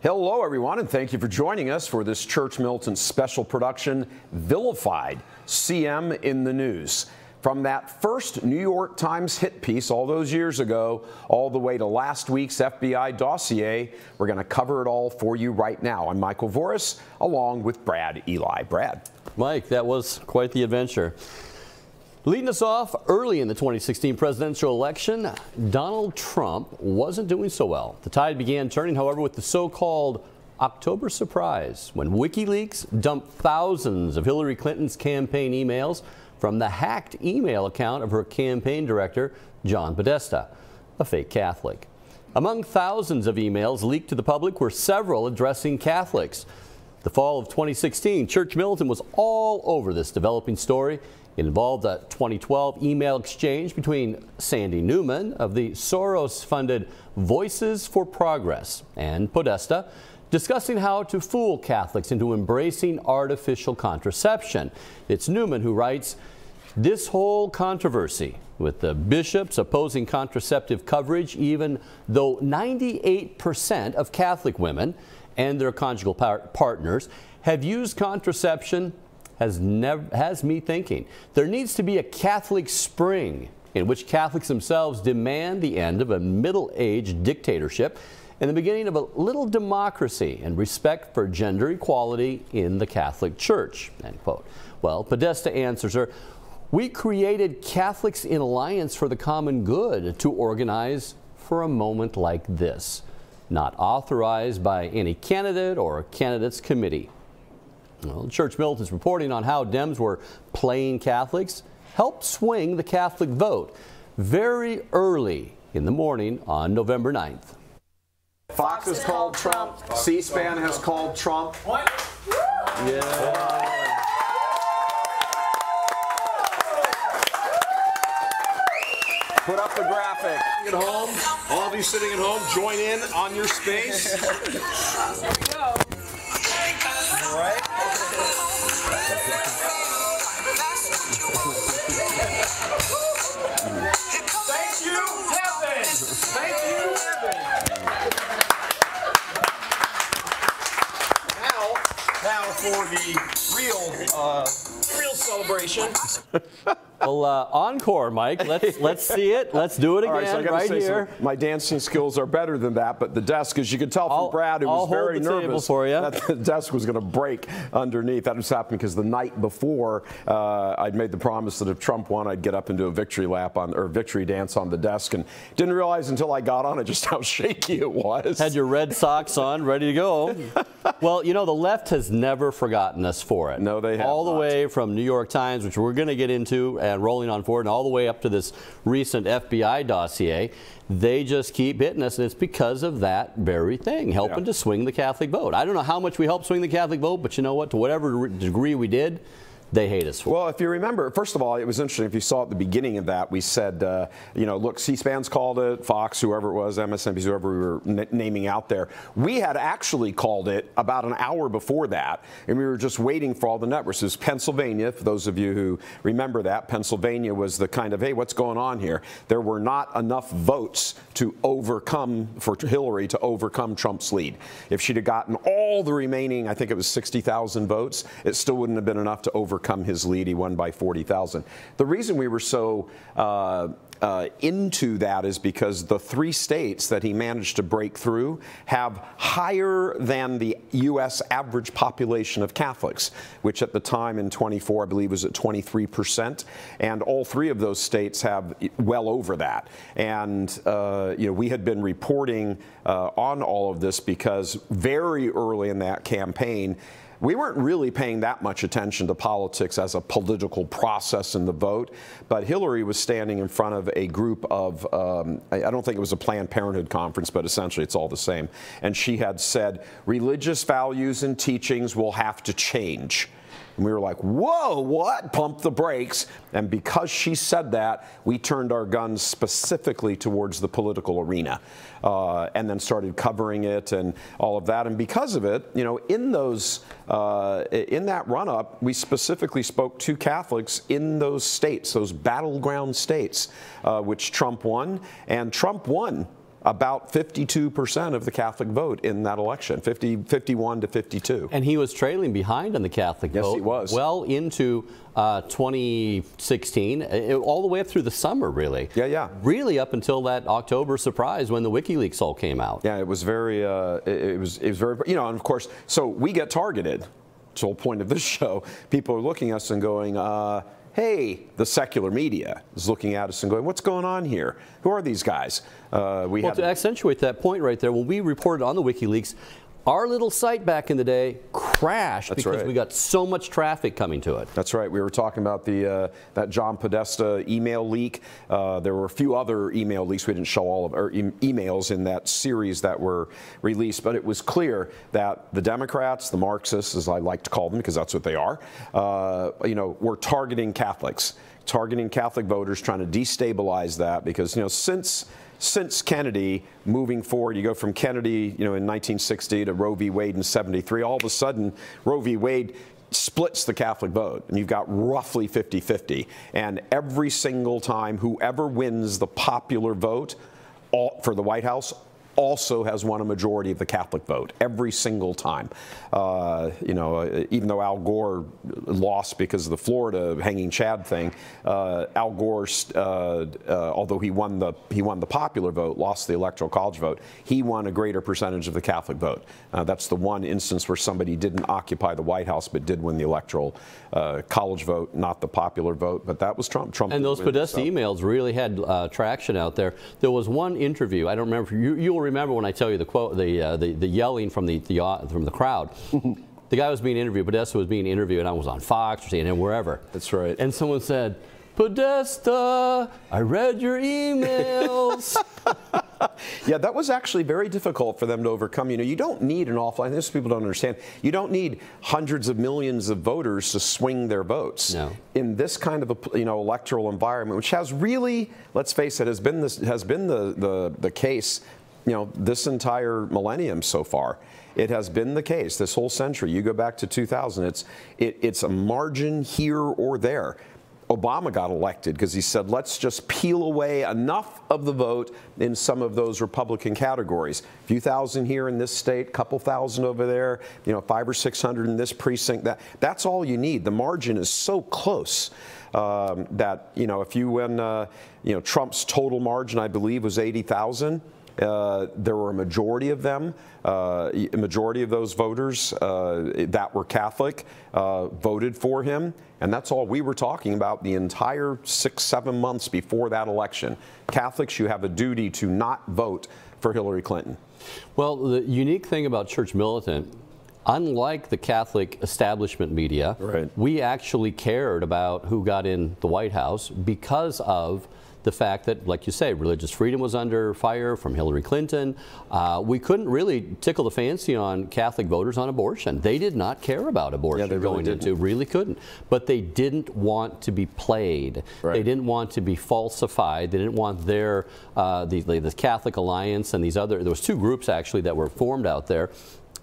Hello, everyone, and thank you for joining us for this Church Militant special production, Vilified, CM in the News. From that first New York Times hit piece all those years ago, all the way to last week's FBI dossier, we're going to cover it all for you right now. I'm Michael Voris, along with Brad Eli. Brad. Mike, that was quite the adventure. Leading us off early in the 2016 presidential election, Donald Trump wasn't doing so well. The tide began turning, however, with the so-called October surprise, when WikiLeaks dumped thousands of Hillary Clinton's campaign emails from the hacked email account of her campaign director, John Podesta, a fake Catholic. Among thousands of emails leaked to the public were several addressing Catholics. The fall of 2016, Church Militant was all over this developing story. It involved a 2012 email exchange between Sandy Newman of the Soros-funded Voices for Progress and Podesta, discussing how to fool Catholics into embracing artificial contraception. It's Newman who writes, "This whole controversy with the bishops opposing contraceptive coverage, even though 98% of Catholic women and their conjugal partners have used contraception, has me thinking there needs to be a Catholic spring in which Catholics themselves demand the end of a middle-aged dictatorship and the beginning of a little democracy and respect for gender equality in the Catholic Church." End quote. Well, Podesta answers her, "We created Catholics in Alliance for the Common Good to organize for a moment like this, not authorized by any candidate or candidates committee." Well, Church Militant is reporting on how Dems were playing Catholics, helped swing the Catholic vote very early in the morning on November 9th. Fox has called Trump. C-SPAN has called Trump. Yeah. Put up the graphic. At home, all of you sitting at home, join in on your space. Here we go. All right. Thank you, heaven. Thank you, heaven. Now for the real celebration. Well, encore, Mike. Let's see it. Let's do it again. All right, so I gotta right say here. my dancing skills are better than that, but the desk, as you could tell from Brad, who was very nervous for you. that the desk was going to break underneath. That was happening because the night before, I'd made the promise that if Trump won, I'd get up and do a victory lap or victory dance on the desk, and didn't realize until I got on it just how shaky it was. Had your red socks on, ready to go. Well, you know, the left has never forgotten us for it. No, they have all the not. way from New York Times, which we're going to get into, and rolling on forward, and all the way up to this recent FBI dossier. They just keep hitting us, and it's because of that very thing, helping to swing the Catholic vote. I don't know how much we helped swing the Catholic vote, but you know what? To whatever degree we did, they hate us for. Well, if you remember, first of all, it was interesting. If you saw at the beginning of that, we said, you know, look, C-SPAN's called it, Fox, whoever it was, MSNBC, whoever we were naming out there. We had actually called it about an hour before that, and we were just waiting for all the networks. It was Pennsylvania, for those of you who remember that. Pennsylvania was the kind of, hey, what's going on here? There were not enough votes to overcome, for Hillary to overcome Trump's lead. If she'd have gotten all the remaining, I think it was 60,000 votes, it still wouldn't have been enough to overcome his lead. He won by 40,000. The reason we were so into that is because the 3 states that he managed to break through have higher than the U.S. average population of Catholics, which at the time in 24, I believe, was at 23%. And all 3 of those states have well over that. And, you know, we had been reporting on all of this because very early in that campaign, we weren't really paying that much attention to politics as a political process in the vote, but Hillary was standing in front of a group of, I don't think it was a Planned Parenthood conference, but essentially it's all the same. And she had said, religious values and teachings will have to change. And we were like, whoa, what? Pump the brakes. And because she said that, we turned our guns specifically towards the political arena and then started covering it and all of that. And because of it, you know, in those, in that run-up, we specifically spoke to Catholics in those states, those battleground states, which Trump won. And Trump won about 52% of the Catholic vote in that election, 51 to 52. And he was trailing behind on the Catholic vote. Yes, he was. Well into 2016, all the way up through the summer, really. Yeah. Really up until that October surprise when the WikiLeaks all came out. Yeah, it was very, it was very, and of course, so we get targeted. It's the whole point of this show. People are looking at us and going, hey, the secular media is looking at us and going, what's going on here? Who are these guys? Well, to accentuate that point right there, when we reported on the WikiLeaks, our little site back in the day crashed because we got so much traffic coming to it. That's right. We were talking about the that John Podesta email leak. There were a few other email leaks. We didn't show all of our emails in that series that were released, but it was clear that the Democrats, the Marxists, as I like to call them, because that's what they are, were targeting Catholics, targeting Catholic voters, trying to destabilize that because, since Kennedy, moving forward, you go from Kennedy, in 1960 to Roe v. Wade in 73. All of a sudden, Roe v. Wade splits the Catholic vote, and you've got roughly 50-50. And every single time, whoever wins the popular vote for the White House also has won a majority of the Catholic vote every single time. Even though Al Gore lost because of the Florida hanging Chad thing, Al Gore, although he won the popular vote, lost the Electoral College vote, he won a greater percentage of the Catholic vote. That's the one instance where somebody didn't occupy the White House but did win the Electoral College vote, not the popular vote. But that was Trump. And those Podesta emails really had traction out there. There was one interview. I don't remember. You'll remember when I tell you the quote, the yelling from the crowd. The guy was being interviewed. Podesta was being interviewed, and I was on Fox or CNN, wherever. That's right. And someone said, "Podesta, I read your emails." Yeah, that was actually very difficult for them to overcome. You don't need an awful lot. This people don't understand. You don't need hundreds of millions of voters to swing their votes. No. In this kind of a electoral environment, which has really, let's face it, has been the case. This entire millennium so far. It has been the case this whole century. You go back to 2000, it's a margin here or there. Obama got elected because he said, let's just peel away enough of the vote in some of those Republican categories. A few thousand here in this state, couple thousand over there, 500 or 600 in this precinct. That's all you need. The margin is so close that, if you win, Trump's total margin, I believe, was 80,000. There were a majority of them, a majority of those voters that were Catholic voted for him. And that's all we were talking about the entire 6-7 months before that election. Catholics, you have a duty to not vote for Hillary Clinton. Well, the unique thing about Church Militant, unlike the Catholic establishment media, we actually cared about who got in the White House because of the fact that, like you say, religious freedom was under fire from Hillary Clinton. We couldn't really tickle the fancy on Catholic voters on abortion. They did not care about abortion really couldn't. But they didn't want to be played. They didn't want to be falsified. They didn't want their, the Catholic Alliance and these other, there was two groups actually that were formed out there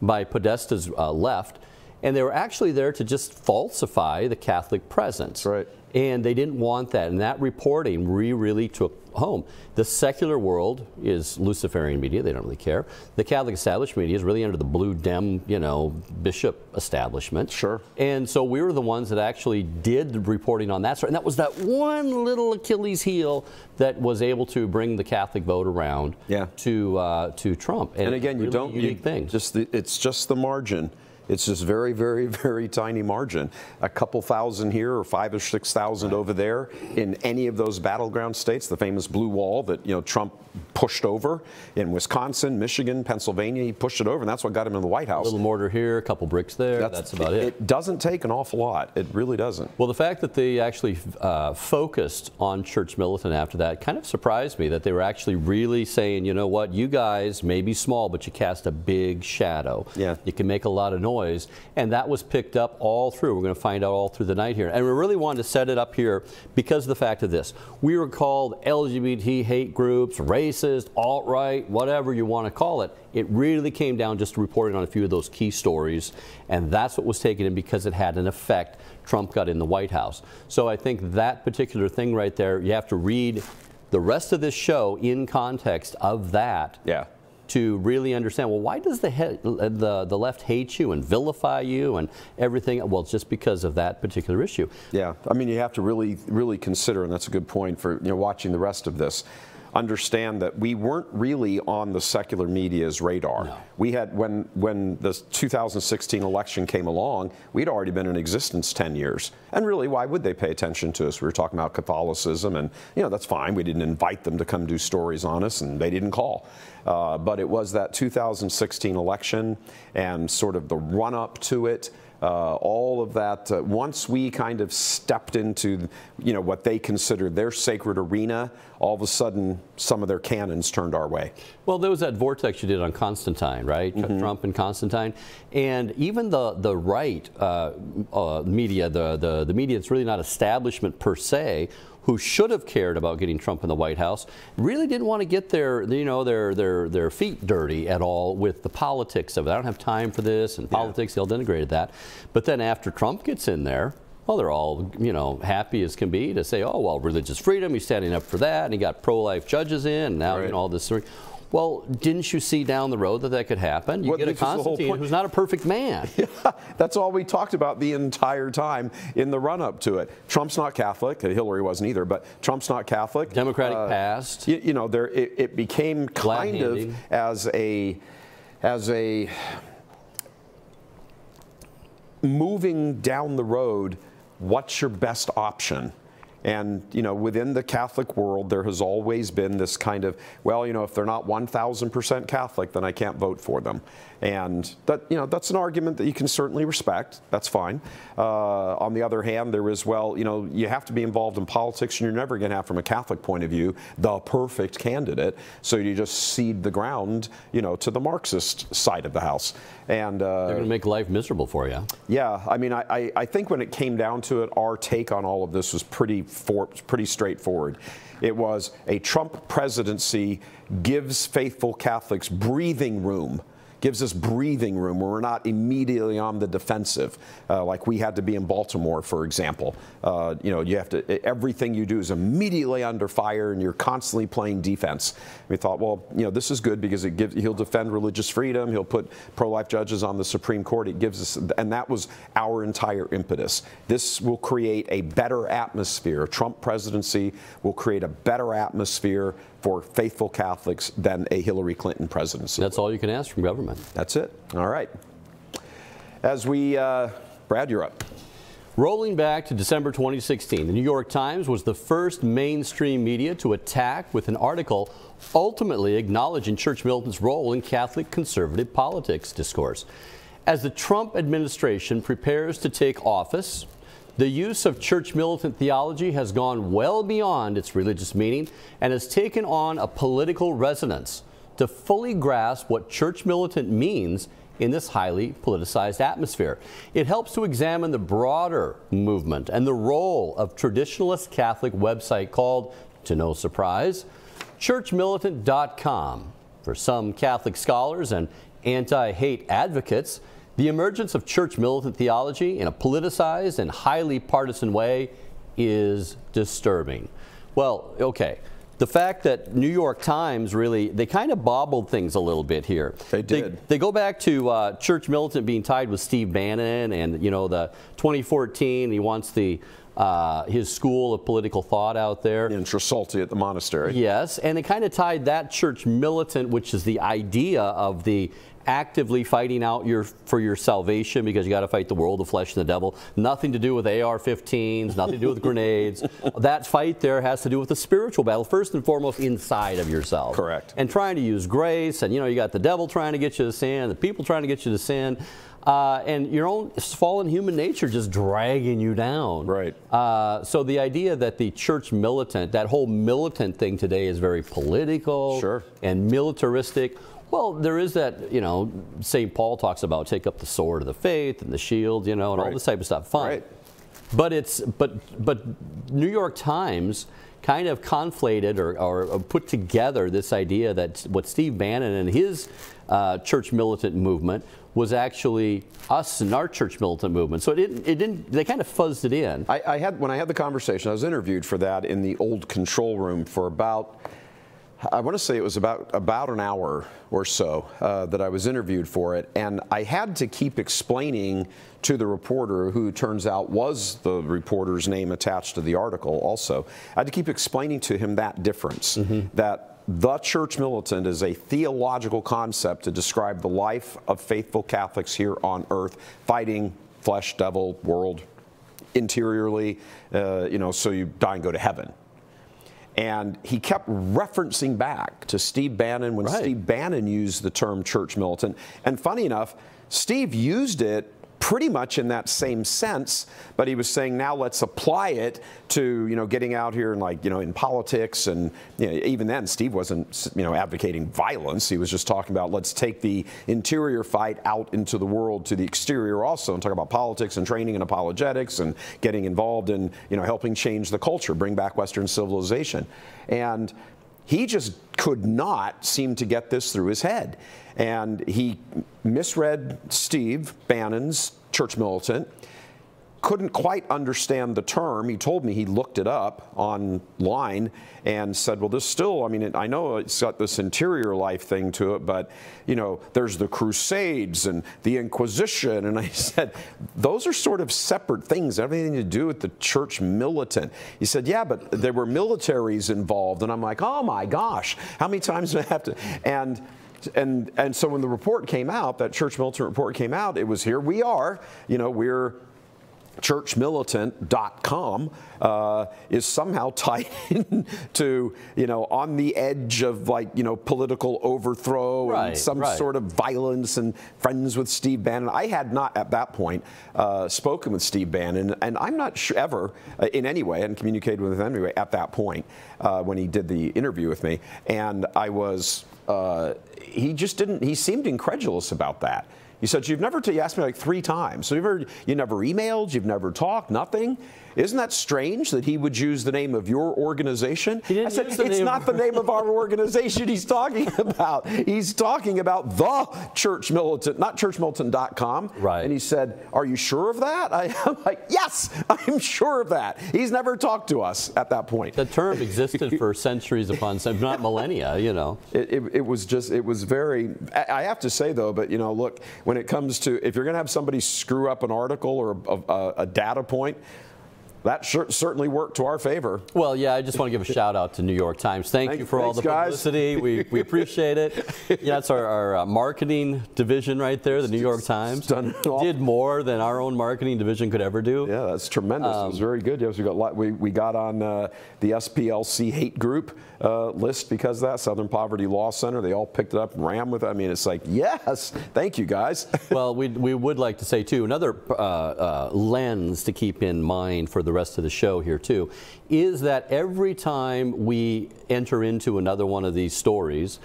by Podesta's left. And they were actually there to just falsify the Catholic presence. And they didn't want that. And that reporting really took home. The secular world is Luciferian media. They don't really care. The Catholic establishment media is really under the blue Dem, bishop establishment. And so we were the ones that actually did the reporting on that. And that was that one little Achilles heel that was able to bring the Catholic vote around to Trump. And again, you don't need things. It's just the margin. It's just very, very, very tiny margin. A couple thousand here or 5,000 or 6,000 over there in any of those battleground states, the famous blue wall that Trump pushed over in Wisconsin, Michigan, Pennsylvania. He pushed it over, and that's what got him in the White House. A little mortar here, a couple bricks there. That's about it. It doesn't take an awful lot. It really doesn't. Well, the fact that they actually focused on Church Militant after that kind of surprised me, that they were actually really saying, you know what, you guys may be small, but you cast a big shadow. You can make a lot of noise. And that was picked up all through. We're going to find out all through the night here. And we really wanted to set it up here because of the fact of this. We were called LGBT hate groups, racist, alt-right, whatever you want to call it. It really came down just to reporting on a few of those key stories. And that's what was taken in because it had an effect. Trump got in the White House. So I think that particular thing right there, you have to read the rest of this show in context of that. Yeah. To really understand, well, why does the left hate you and vilify you and everything? Well, it's just because of that particular issue. Yeah, I mean, you have to really consider, and that's a good point for watching the rest of this. Understand that we weren't really on the secular media's radar. No. We had, when the 2016 election came along, we'd already been in existence 10 years. And really, why would they pay attention to us? We were talking about Catholicism, and that's fine. We didn't invite them to come do stories on us, and they didn't call. But it was that 2016 election and sort of the run-up to it. All of that, once we kind of stepped into, what they considered their sacred arena, all of a sudden, some of their cannons turned our way. Well, there was that Vortex you did on Constantine, right? Trump and Constantine. And even the right media, the media that's really not establishment per se, who should have cared about getting Trump in the White House, really didn't want to get their feet dirty at all with the politics of it. I don't have time for this, and politics, they all denigrated that. But then after Trump gets in there, well, they're all, happy as can be to say, oh, well, religious freedom, he's standing up for that, and he got pro-life judges in, and now, all this. Well, didn't you see down the road that could happen? You get a Constantine who's not a perfect man. Yeah, that's all we talked about the entire time in the run-up to it. Trump's not Catholic. Hillary wasn't either, but Trump's not Catholic. Democratic past. It became kind of as a moving down the road, what's your best option? And, within the Catholic world, there has always been this kind of, well, if they're not 1,000% Catholic, then I can't vote for them. And that, that's an argument that you can certainly respect. That's fine. On the other hand, there is, well, you have to be involved in politics, and you're never going to have, from a Catholic point of view, the perfect candidate. So you just cede the ground, to the Marxist side of the house. And they're going to make life miserable for you. Yeah, I mean, I think when it came down to it, our take on all of this was pretty straightforward. It was a Trump presidency gives faithful Catholics breathing room. Gives us breathing room where we're not immediately on the defensive, like we had to be in Baltimore, for example. You have to, everything you do is immediately under fire, and you're constantly playing defense. We thought, well, this is good because he'll defend religious freedom, he'll put pro-life judges on the Supreme Court. It gives us, and that was our entire impetus. This will create a better atmosphere. A Trump presidency will create a better atmosphere for faithful Catholics than a Hillary Clinton presidency. That's all you can ask from government. That's it. All right. As we, Brad, you're up. Rolling back to December 2016, the New York Times was the first mainstream media to attack with an article ultimately acknowledging Church Militant's role in Catholic conservative politics discourse. As the Trump administration prepares to take office, the use of church militant theology has gone well beyond its religious meaning and has taken on a political resonance. To fully grasp what church militant means in this highly politicized atmosphere, it helps to examine the broader movement and the role of traditionalist Catholic website called, to no surprise, churchmilitant.com. For some Catholic scholars and anti-hate advocates, the emergence of church militant theology in a politicized and highly partisan way is disturbing. Well, okay. The fact that New York Times really, they kind of bobbled things a little bit here. They did. They go back to church militant being tied with Steve Bannon and, the 2014, he wants his school of political thought out there. In Tresalti at the monastery. Yes, and they kind of tied that church militant, which is the idea of the actively fighting out for your salvation, because you got to fight the world, the flesh, and the devil. Nothing to do with AR-15s, nothing to do with grenades. That fight there has to do with the spiritual battle, first and foremost, inside of yourself. Correct. And trying to use grace, and you got the devil trying to get you to sin, the people trying to get you to sin, and your own fallen human nature just dragging you down. Right. So the idea that the church militant, that whole militant thing today is very political and militaristic. Well, there is that, St. Paul talks about take up the sword of the faith and the shield, and all this type of stuff. Fine. But New York Times kind of conflated or put together this idea that what Steve Bannon and his church militant movement was actually us and our church militant movement. So it didn't, they kind of fuzzed it in. When I had the conversation, I was interviewed for that in the old control room for about, I want to say it was about an hour or so that I was interviewed for it, and I had to keep explaining to the reporter, who turns out was the reporter's name attached to the article also. I had to keep explaining to him that difference, that the church militant is a theological concept to describe the life of faithful Catholics here on earth, fighting flesh, devil, world, interiorly, so you die and go to heaven. And he kept referencing back to Steve Bannon when Steve Bannon used the term church militant. And funny enough, Steve used it pretty much in that same sense, but he was saying, now let's apply it to, getting out here and in politics. And even then, Steve wasn't, advocating violence. He was just talking about, let's take the interior fight out into the world to the exterior also, and talk about politics and training and apologetics and getting involved in, helping change the culture, bring back Western civilization. And he just could not seem to get this through his head. And he misread Steve Bannon's church militant, couldn't quite understand the term. He told me he looked it up online and said, well, this still, I know it's got this interior life thing to it, but, there's the Crusades and the Inquisition. And I said, those are sort of separate things, everything to do with the church militant. He said, yeah, but there were militaries involved. And I'm like, oh my gosh, how many times do I have to? And so when the report came out, that church militant report came out, it was, here we are, we're churchmilitant.com is somehow tied into, on the edge of political overthrow and some sort of violence, and friends with Steve Bannon. I had not at that point spoken with Steve Bannon, and I'm not sure ever in any way, and communicated with him anyway at that point when he did the interview with me. And I was, he seemed incredulous about that. He said, he asked me like 3 times. So you never emailed, you've never talked, nothing? Isn't that strange that he would use the name of your organization? I said, it's not the name of our organization he's talking about. He's talking about the church militant, not churchmilitant.com. Right. And he said, are you sure of that? I'm like, yes, I'm sure of that. He's never talked to us at that point. The term existed for centuries upon centuries, not millennia, It was very, I have to say though, but look, when it comes to, if you're going to have somebody screw up an article or a data point, that certainly worked to our favor. Well, yeah, I just want to give a shout out to New York Times. Thank you for all the publicity. We appreciate it. Yeah, that's our marketing division right there, the New York Times. Did more than our own marketing division could ever do. Yeah, that's tremendous. It was very good. Yes, we got on the SPLC hate group list because of that. Southern Poverty Law Center. They all picked it up and ran with it. It's like, yes, thank you guys. Well, we would like to say too, another lens to keep in mind for the rest of the show here too, is that every time we enter into another one of these stories,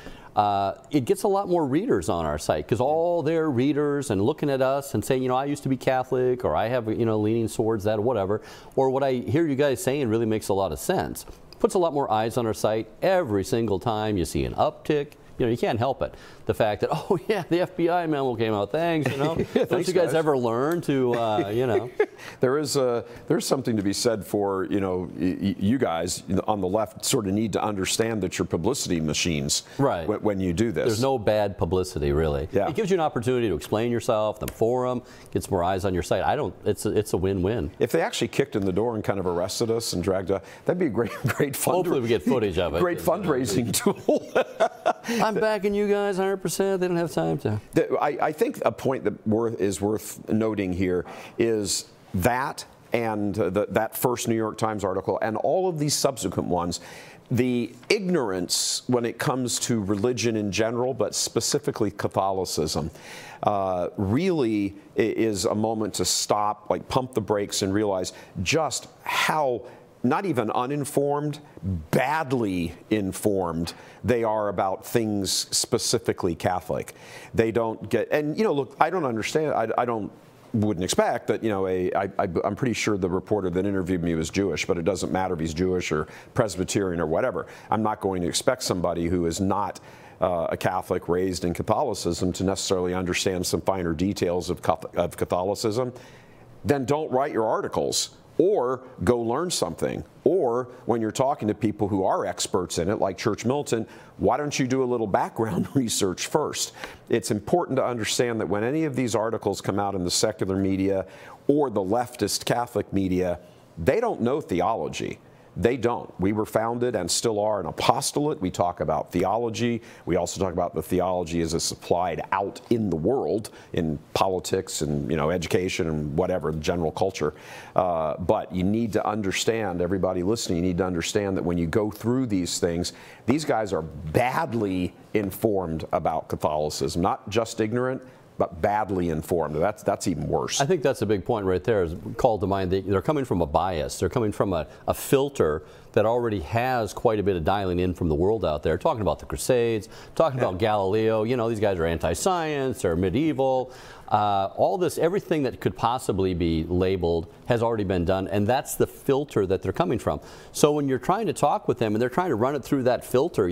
it gets a lot more readers on our site, because all their readers and looking at us and saying, I used to be Catholic, or I have, leaning towards that, or whatever, or what I hear you guys saying really makes a lot of sense. Puts a lot more eyes on our site every single time you see an uptick. You can't help it. The fact that, oh yeah, the FBI memo came out, thanks, Yeah, Don't you guys ever learn to, There's something to be said for, you guys on the left sort of need to understand that you're publicity machines when you do this. There's no bad publicity, really. Yeah. It gives you an opportunity to explain yourself, the forum, gets more eyes on your site. It's a win-win. If they actually kicked in the door and kind of arrested us and dragged us, that'd be a great fundraising. Hopefully we get footage of it. Great fundraising tool. I'm backing you guys 100%. They don't have time to. I think a point that is worth noting here is that, and that first New York Times article and all of these subsequent ones, the ignorance when it comes to religion in general, but specifically Catholicism, really is a moment to stop, pump the brakes and realize just how not even uninformed, badly informed they are about things specifically Catholic. They don't get, and look, I don't understand, wouldn't expect that, I'm pretty sure the reporter that interviewed me was Jewish, but it doesn't matter if he's Jewish or Presbyterian or whatever. I'm not going to expect somebody who is not a Catholic raised in Catholicism to necessarily understand some finer details of Catholicism, then don't write your articles. Or go learn something. Or when you're talking to people who are experts in it, like Church Militant, why don't you do a little background research first? It's important to understand that when any of these articles come out in the secular media or the leftist Catholic media, they don't know theology. They don't. We were founded and still are an apostolate. We talk about theology. We also talk about the theology as it's applied out in the world, in politics and education and whatever, general culture. But you need to understand, everybody listening, you need to understand that when you go through these things, these guys are badly informed about Catholicism, not just ignorant, but badly informed. That's even worse. I think that's a big point right there, is called to mind. They're coming from a bias. They're coming from a filter that already has quite a bit of dialing in from the world out there, talking about the Crusades, talking about Galileo. These guys are anti-science, they're medieval. All this, everything that could possibly be labeled has already been done, and that's the filter that they're coming from. So when you're trying to talk with them and they're trying to run it through that filter,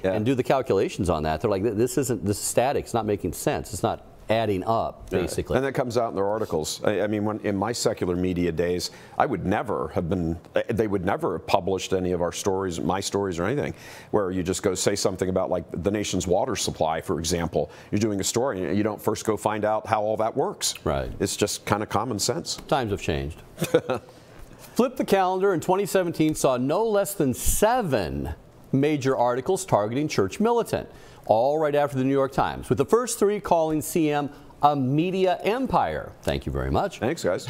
and do the calculations on that, they're like, this is static, it's not making sense, it's not adding up, basically. And that comes out in their articles. I mean, in my secular media days, they would never have published any of our stories, my stories or anything, where you just go say something about like the nation's water supply, for example. You're doing a story and you don't first go find out how all that works. Right. It's just kind of common sense. Times have changed. Flip the calendar, and 2017 saw no less than 7 major articles targeting Church Militant, all right after the New York Times, with the first 3 calling CM a media empire. Thank you very much. Thanks, guys.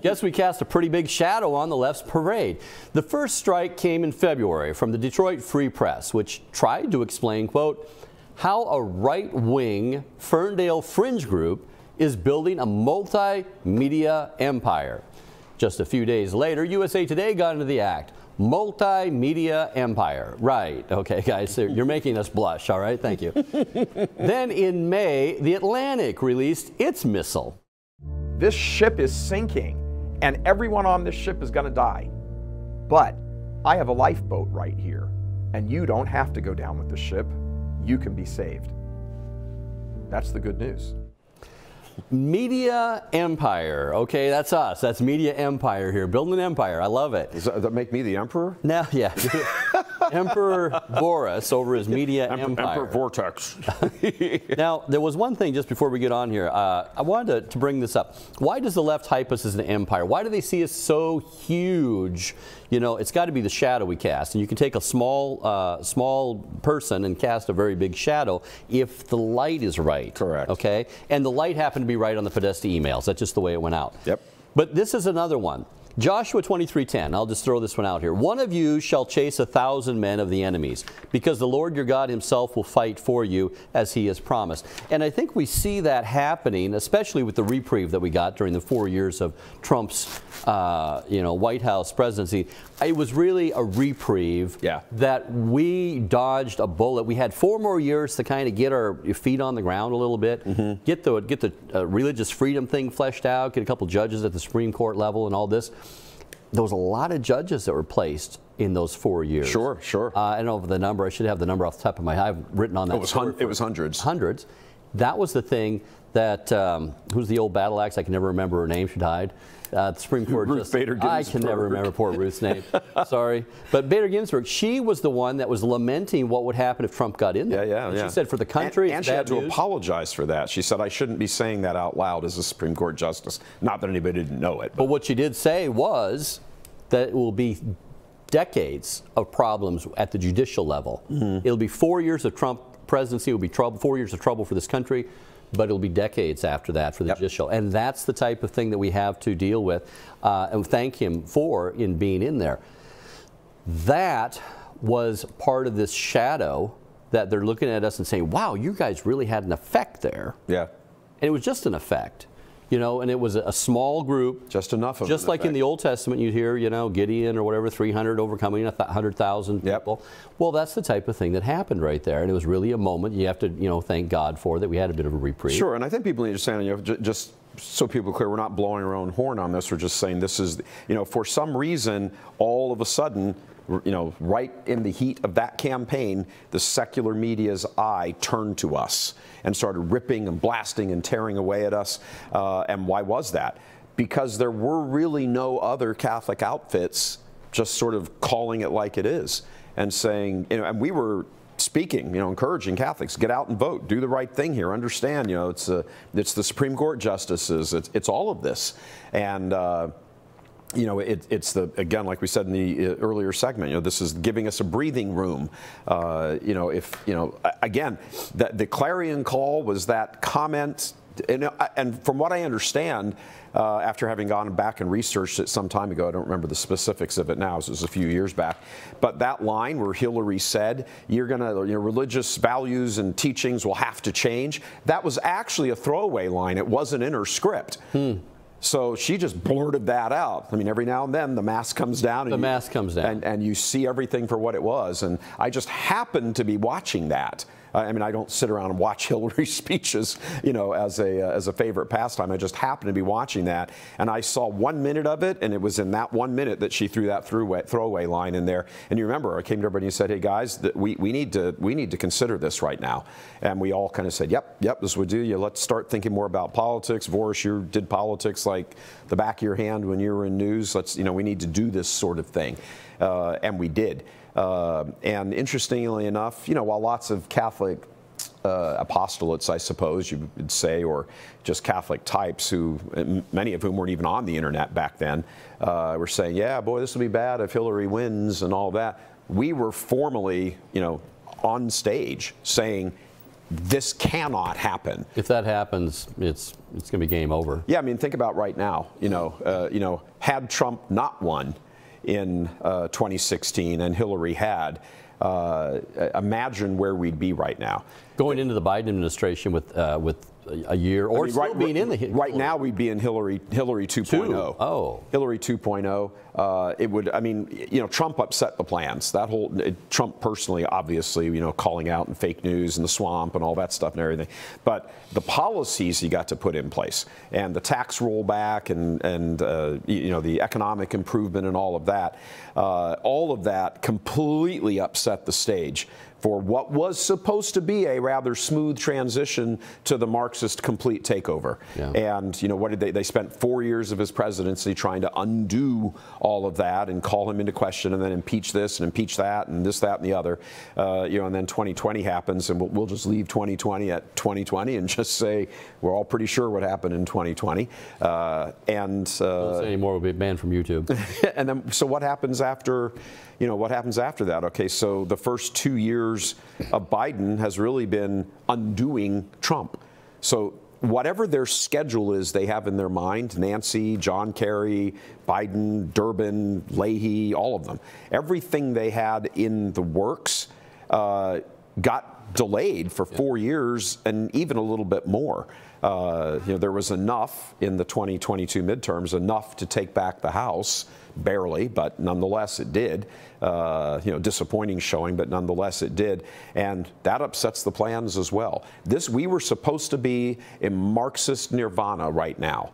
Guess we cast a pretty big shadow on the left's parade. The first strike came in February from the Detroit Free Press, which tried to explain, quote, how a right-wing Ferndale fringe group is building a multimedia empire. Just a few days later, USA Today got into the act. Multimedia empire. Right. Okay, guys, you're making us blush. All right, thank you. Then in May, The Atlantic released its missile. This ship is sinking, and everyone on this ship is going to die. But I have a lifeboat right here, and you don't have to go down with the ship. You can be saved. That's the good news. Media empire. Okay, that's us. That's media empire here. Building an empire. I love it. Does that make me the emperor? Now, yeah. Emperor Boris over his media empire. Emperor Vortex. Now, there was one thing just before we get on here. I wanted to bring this up. Why does the left hype us as an empire? Why do they see us so huge? It's got to be the shadow we cast. And you can take a small person and cast a very big shadow if the light is right. Correct. Okay? And the light happened to be right on the Podesta emails. That's just the way it went out. Yep. But this is another one. Joshua 23:10. I'll just throw this one out here. One of you shall chase 1,000 men of the enemies, because the Lord your God himself will fight for you as he has promised. And I think we see that happening, especially with the reprieve that we got during the 4 years of Trump's White House presidency. It was really a reprieve that we dodged a bullet. We had 4 more years to kind of get our feet on the ground a little bit, get the religious freedom thing fleshed out, get a couple judges at the Supreme Court level and all this. There was a lot of judges that were placed in those 4 years. Sure. I don't know the number. I should have the number off the top of my head. I've written on that. It was hundreds. Hundreds. That was the thing that, who's the old battle axe? I can never remember her name. She died. The Supreme Court Ruth Bader Ginsburg. I can never remember poor Ruth's name. Sorry. But Bader Ginsburg, she was the one that was lamenting what would happen if Trump got in there. Yeah. She said for the country, and she had to apologize for that. She said, I shouldn't be saying that out loud as a Supreme Court justice. Not that anybody didn't know it. But what she did say was that it will be decades of problems at the judicial level. It'll be 4 years of Trump presidency. It will be 4 years of trouble for this country. But it'll be decades after that for the judicial. And that's the type of thing that we have to deal with and thank him for in being in there. That was part of this shadow that they're looking at us and saying, wow, you guys really had an effect there. Yeah. And it was just an effect. And it was a small group. Just enough of Just like in the Old Testament, you'd hear, Gideon or whatever, 300 overcoming 100,000 people. Well, that's the type of thing that happened right there. And it was really a moment you have to, thank God for that we had a bit of a reprieve. Sure, and I think people need to understand, just so people are clear, we're not blowing our own horn on this. We're just saying this is, for some reason, all of a sudden, right in the heat of that campaign, the secular media's eye turned to us and started ripping and blasting and tearing away at us. And why was that? Because there were really no other Catholic outfits just sort of calling it like it is and saying, and we were speaking, encouraging Catholics, get out and vote, do the right thing here, understand, it's the Supreme Court justices, it's all of this. And it's again, like we said in the earlier segment, this is giving us a breathing room. Again, the clarion call was that comment, and from what I understand, after having gone back and researched it some time ago, I don't remember the specifics of it now, it was a few years back, but that line where Hillary said, your religious values and teachings will have to change, that was actually a throwaway line. It wasn't in her script. So she just blurted that out. I mean, every now and then the mask comes down. And you see everything for what it was. And I just happened to be watching that. I mean, I don't sit around and watch Hillary's speeches, as a favorite pastime. I just happened to be watching that, and I saw 1 minute of it, and it was in that 1 minute that she threw that throwaway line in there. And you remember, I came to everybody and said, "Hey guys, we need to consider this right now." And we all kind of said, "Yep, this would do. Let's start thinking more about politics." Voris, you did politics like the back of your hand when you were in news. We need to do this sort of thing, and we did. And interestingly enough, while lots of Catholic apostolates, I suppose you would say, or just Catholic types who, many of whom weren't even on the internet back then, were saying, "Yeah, boy, this will be bad if Hillary wins," and all that. We were formally, on stage saying, this cannot happen. If that happens, it's going to be game over. Yeah, I mean, think about right now. Had Trump not won in 2016 and Hillary had, imagine where we'd be right now. Going into the Biden administration with a year or being in the right now, we'd be in Hillary 2.0. Oh, Hillary 2.0. It would. I mean, Trump upset the plans. That whole Trump personally, obviously, calling out and fake news and the swamp and all that stuff and everything. But the policies he got to put in place and the tax rollback and the economic improvement and all of that completely upset the stage for what was supposed to be a rather smooth transition to the Marxist complete takeover. Yeah. And what did they spent 4 years of his presidency trying to undo all of that and call him into question and then impeach this and impeach that and this, that, and the other. And then 2020 happens, and we'll just leave 2020 at 2020 and just say we're all pretty sure what happened in 2020. Don't say anymore, we'll be banned from YouTube. And then, so what happens after? What happens after that? Okay, so the first 2 years of Biden has really been undoing Trump. So whatever their schedule is they have in their mind, Nancy, John Kerry, Biden, Durbin, Leahy, all of them, everything they had in the works got delayed for 4 years and even a little bit more. There was enough in the 2022 midterms, enough to take back the House, barely, but nonetheless it did. Disappointing showing, but nonetheless it did. And that upsets the plans as well. We were supposed to be in Marxist nirvana right now,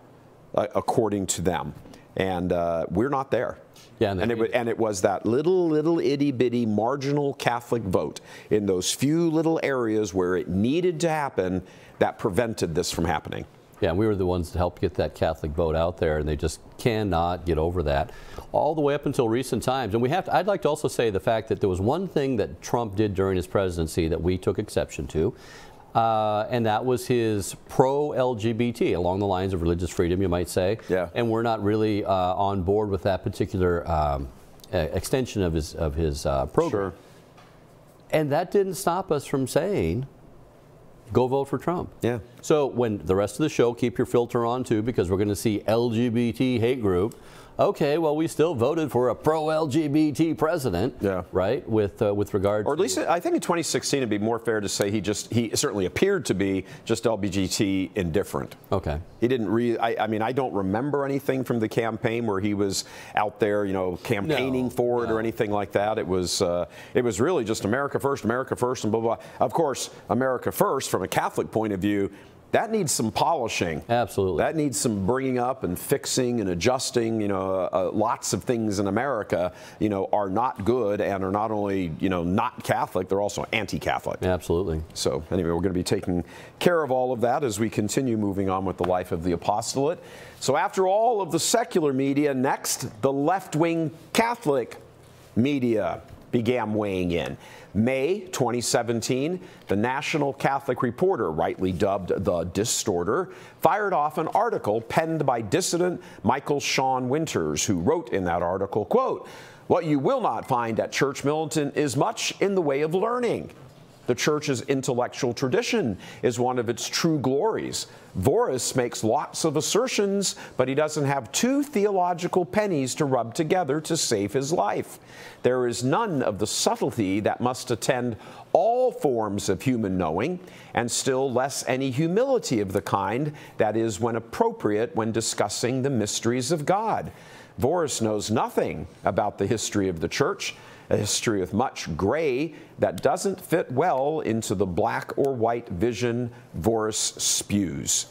according to them. And we're not there. Yeah, and it was that little itty bitty marginal Catholic vote in those few little areas where it needed to happen that prevented this from happening. Yeah, we were the ones to help get that Catholic vote out there, and they just cannot get over that all the way up until recent times. And I'd like to also say the fact that there was one thing that Trump did during his presidency that we took exception to, and that was his pro-LGBT, along the lines of religious freedom, you might say. Yeah. And we're not really on board with that particular extension of his program. Sure. And that didn't stop us from saying, go vote for Trump. Yeah. So when the rest of the show, keep your filter on too, because we're going to see LGBT hate group. Okay, well, we still voted for a pro-LGBT president, yeah, right? With regard, or at least I think in 2016 it'd be more fair to say he certainly appeared to be just LGBT indifferent. Okay. He didn't really. I mean, I don't remember anything from the campaign where he was out there, campaigning for it or anything like that. It was really just America first, and blah blah. Of course, America first from a Catholic point of view that needs some polishing. Absolutely. That needs some bringing up and fixing and adjusting. You know, lots of things in America, you know, are not good and are not only, you know, not Catholic, they're also anti-Catholic. Absolutely. So anyway, we're going to be taking care of all of that as we continue moving on with the life of the apostolate. So after all of the secular media, next, the left-wing Catholic media began weighing in. May 2017, the National Catholic Reporter, rightly dubbed the Distorter, fired off an article penned by dissident Michael Sean Winters, who wrote in that article, quote, "What you will not find at Church Militant is much in the way of learning. The Church's intellectual tradition is one of its true glories. Voris makes lots of assertions, but he doesn't have two theological pennies to rub together to save his life. There is none of the subtlety that must attend all forms of human knowing, and still less any humility of the kind that is when appropriate when discussing the mysteries of God. Voris knows nothing about the history of the Church, a history with much gray that doesn't fit well into the black or white vision Voris spews."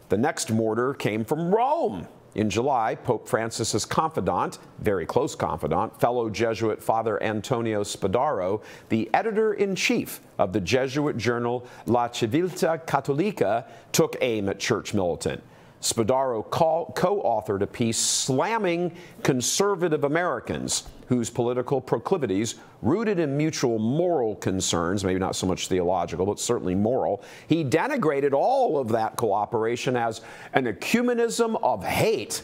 The next mortar came from Rome. In July, Pope Francis's confidant, very close confidant, fellow Jesuit Father Antonio Spadaro, the editor-in-chief of the Jesuit journal La Civiltà Cattolica, took aim at Church Militant. Spadaro co-authored a piece slamming conservative Americans whose political proclivities, rooted in mutual moral concerns, maybe not so much theological, but certainly moral, he denigrated all of that cooperation as an ecumenism of hate.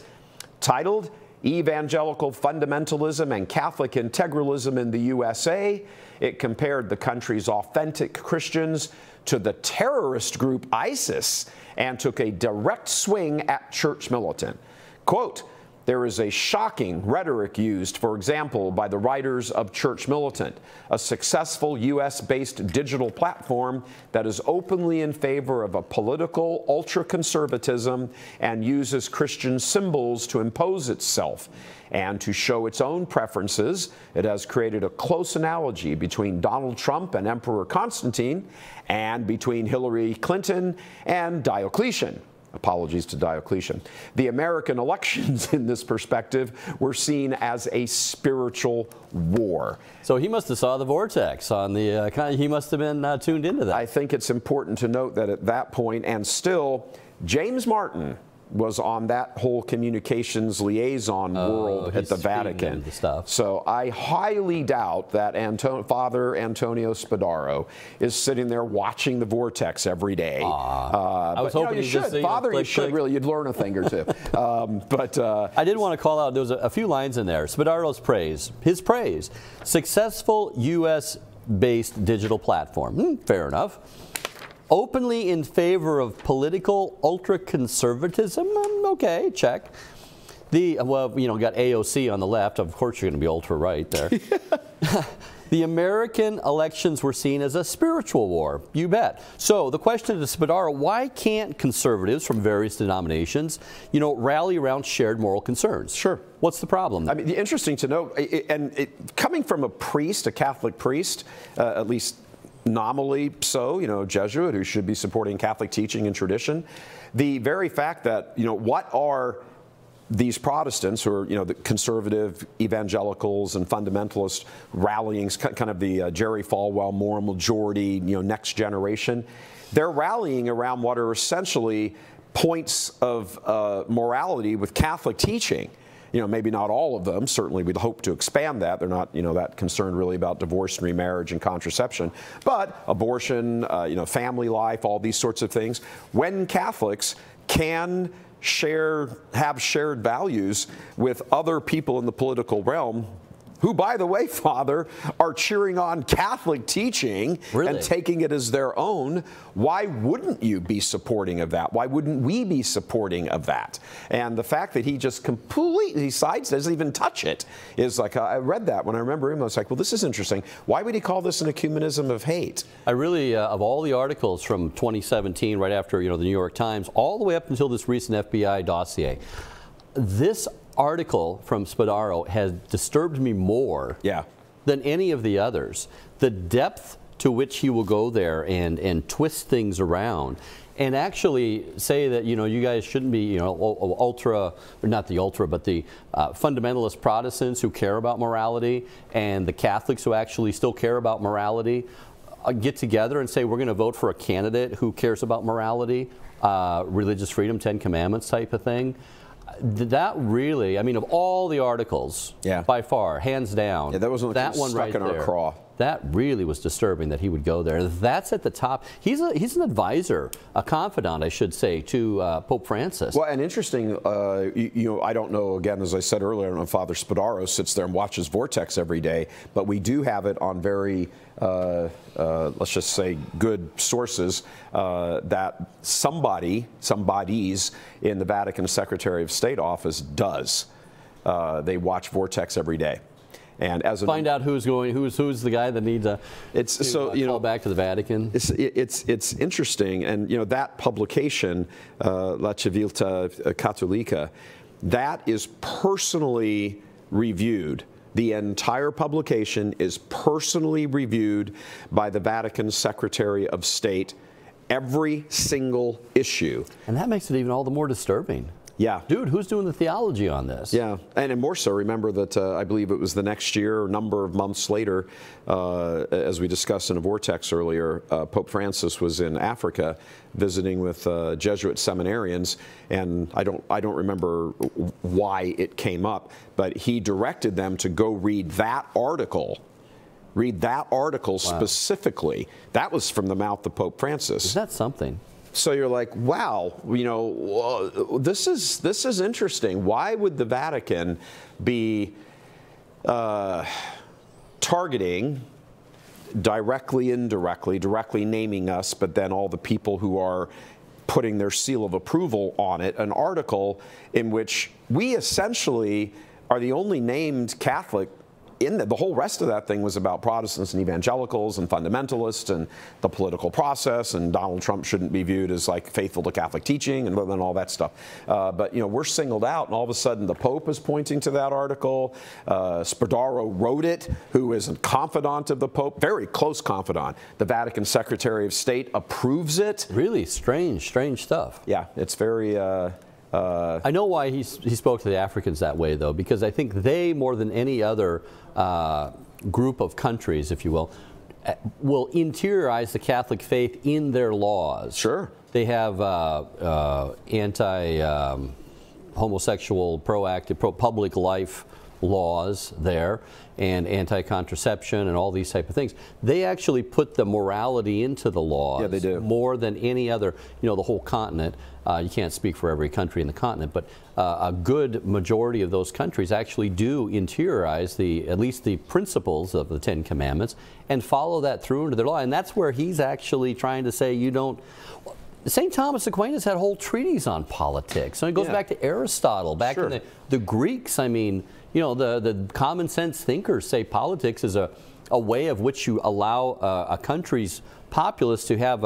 Titled Evangelical Fundamentalism and Catholic Integralism in the USA, it compared the country's authentic Christians to the terrorist group ISIS and took a direct swing at Church Militant. Quote, "There is a shocking rhetoric used, for example, by the writers of Church Militant, a successful U.S.-based digital platform that is openly in favor of a political ultra-conservatism and uses Christian symbols to impose itself. And to show its own preferences, it has created a close analogy between Donald Trump and Emperor Constantine, and between Hillary Clinton and Diocletian." Apologies to Diocletian. The American elections in this perspective were seen as a spiritual war. So he must have saw the Vortex on the, he must have been tuned into that. I think it's important to note that at that point, and still, James Martin was on that whole communications liaison world at the Vatican. The stuff. So I highly doubt that Father Antonio Spadaro is sitting there watching the Vortex every day. I was hoping you should. Father, you should really. You'd learn a thing or two. I did want to call out, there was a few lines in there. Spadaro's praise, his praise, successful U.S.-based digital platform. Fair enough. Openly in favor of political ultra-conservatism? Okay, check. Well, you know, got AOC on the left. Of course you're going to be ultra-right there. The American elections were seen as a spiritual war. You bet. So the question to Spadaro, why can't conservatives from various denominations, you know, rally around shared moral concerns? Sure. What's the problem? I mean, interesting to note, coming from a priest, a Catholic priest, at least nominally so, you know, Jesuit who should be supporting Catholic teaching and tradition, the very fact that, you know, what are these Protestants who are, you know, the conservative evangelicals and fundamentalists rallying, kind of the Jerry Falwell moral majority, you know, next generation, they're rallying around what are essentially points of morality with Catholic teaching. You know, maybe not all of them. Certainly, we'd hope to expand that. They're not, you know, that concerned really about divorce and remarriage and contraception, but abortion, you know, family life, all these sorts of things. When Catholics can have shared values with other people in the political realm, who, by the way, Father, are cheering on Catholic teaching and taking it as their own, why wouldn't you be supporting of that? Why wouldn't we be supporting of that? And the fact that he just completely doesn't even touch it is like, I read that when I remember him, I was like, well, this is interesting. Why would he call this an ecumenism of hate? I really, of all the articles from 2017, right after, you know, the New York Times, all the way up until this recent FBI dossier, this article from Spadaro has disturbed me more than any of the others. The depth to which he will go there and twist things around. And actually say that, you guys shouldn't be, ultra, or not the ultra, but the fundamentalist Protestants who care about morality and the Catholics who actually still care about morality get together and say we're going to vote for a candidate who cares about morality, religious freedom, 10 Commandments type of thing. That really, I mean, of all the articles, by far, hands down, that was that one stuck right in our craw. That really was disturbing that he would go there. That's at the top. He's an advisor, a confidant, I should say, to Pope Francis. Well, and interesting, I don't know, again, as I said earlier, I don't know if Father Spadaro sits there and watches Vortex every day, but we do have it on very, let's just say, good sources that somebody's in the Vatican Secretary of State office does. They watch Vortex every day. And as find out who's the guy that needs to call back to the Vatican. It's interesting, and that publication, La Civiltà Cattolica, that is personally reviewed. The entire publication is personally reviewed by the Vatican Secretary of State, every single issue. And that makes it even all the more disturbing. Yeah. Dude, who's doing the theology on this? Yeah, and more so, remember that I believe it was the next year, a number of months later, as we discussed in a Vortex earlier, Pope Francis was in Africa visiting with Jesuit seminarians, and I don't remember why it came up, but he directed them to go read that article. Read that article specifically. That was from the mouth of Pope Francis. Is that something? So you're like, wow, this is interesting. Why would the Vatican be targeting directly, indirectly, directly naming us, but then all the people who are putting their seal of approval on it, an article in which we essentially are the only named Catholic in the whole rest of that thing was about Protestants and evangelicals and fundamentalists and the political process, and Donald Trump shouldn't be viewed as like faithful to Catholic teaching and all that stuff. But we're singled out, and all of a sudden the Pope is pointing to that article. Spadaro wrote it, who is a confidant of the Pope, very close confidant. The Vatican Secretary of State approves it. Really strange stuff. Yeah, it's very. I know why he spoke to the Africans that way, though, because I think they, more than any other group of countries, if you will interiorize the Catholic faith in their laws. Sure. They have anti-homosexual, pro-public life laws there, and anti-contraception and all these type of things. They actually put the morality into the laws. Yeah, they do. More than any other, the whole continent. You can't speak for every country in the continent, but a good majority of those countries actually do interiorize at least the principles of the 10 Commandments and follow that through into their law. And that's where he's actually trying to say you don't. St. Thomas Aquinas had whole treatises on politics. And it goes back to Aristotle, back in the Greeks. I mean, the common sense thinkers say politics is a way of which you allow a country's populace to have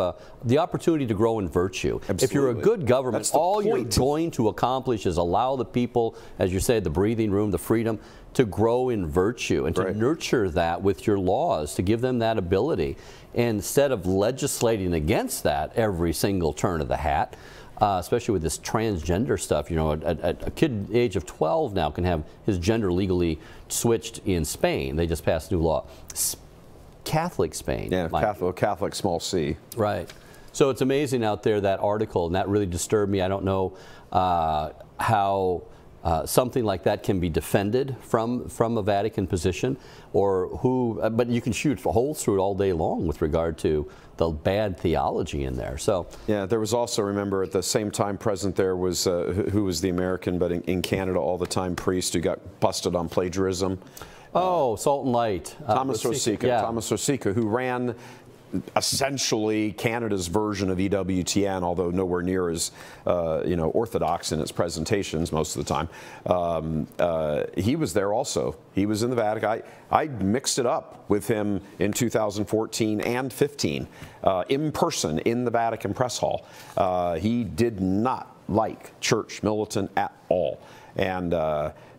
the opportunity to grow in virtue. Absolutely. If you're a good government, all you're point. going to accomplish is allow the people, as you say, the breathing room, the freedom, to grow in virtue and to nurture that with your laws, to give them that ability. And instead of legislating against that every single turn of the hat, especially with this transgender stuff, a kid the age of 12 now can have his gender legally switched in Spain. They just passed a new law. Catholic Spain. Yeah, Catholic small c. Right. So it's amazing out there, that article, and that really disturbed me. I don't know how something like that can be defended from a Vatican position, or who, but you can shoot holes through it all day long with regard to the bad theology in there. So yeah, there was also, remember, at the same time present there was who was the American, but in Canada all the time, priest who got busted on plagiarism. Salt and Light. Thomas Rosica. Yeah. Thomas Rosica, who ran essentially Canada's version of EWTN, although nowhere near as orthodox in its presentations most of the time. He was there also. He was in the Vatican. I mixed it up with him in 2014 and 15 in person in the Vatican Press Hall. He did not like church militant at all. And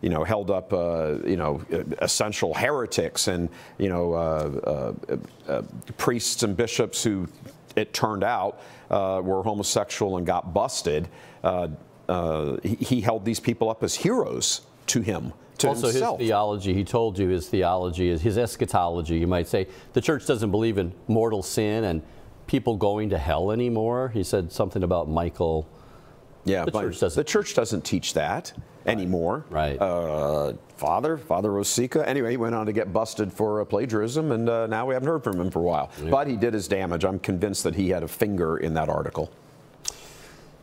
you know, held up you know, essential heretics and you know, priests and bishops who, it turned out, were homosexual and got busted. He held these people up as heroes to him. Also, himself. his theology, he told you his theology is his eschatology. You might say the church doesn't believe in mortal sin and people going to hell anymore. He said something about Michael. Yeah, the church doesn't teach that anymore. Right. Father Rosica. Anyway, he went on to get busted for plagiarism, and now we haven't heard from him for a while. Yeah. But he did his damage. I'm convinced that he had a finger in that article.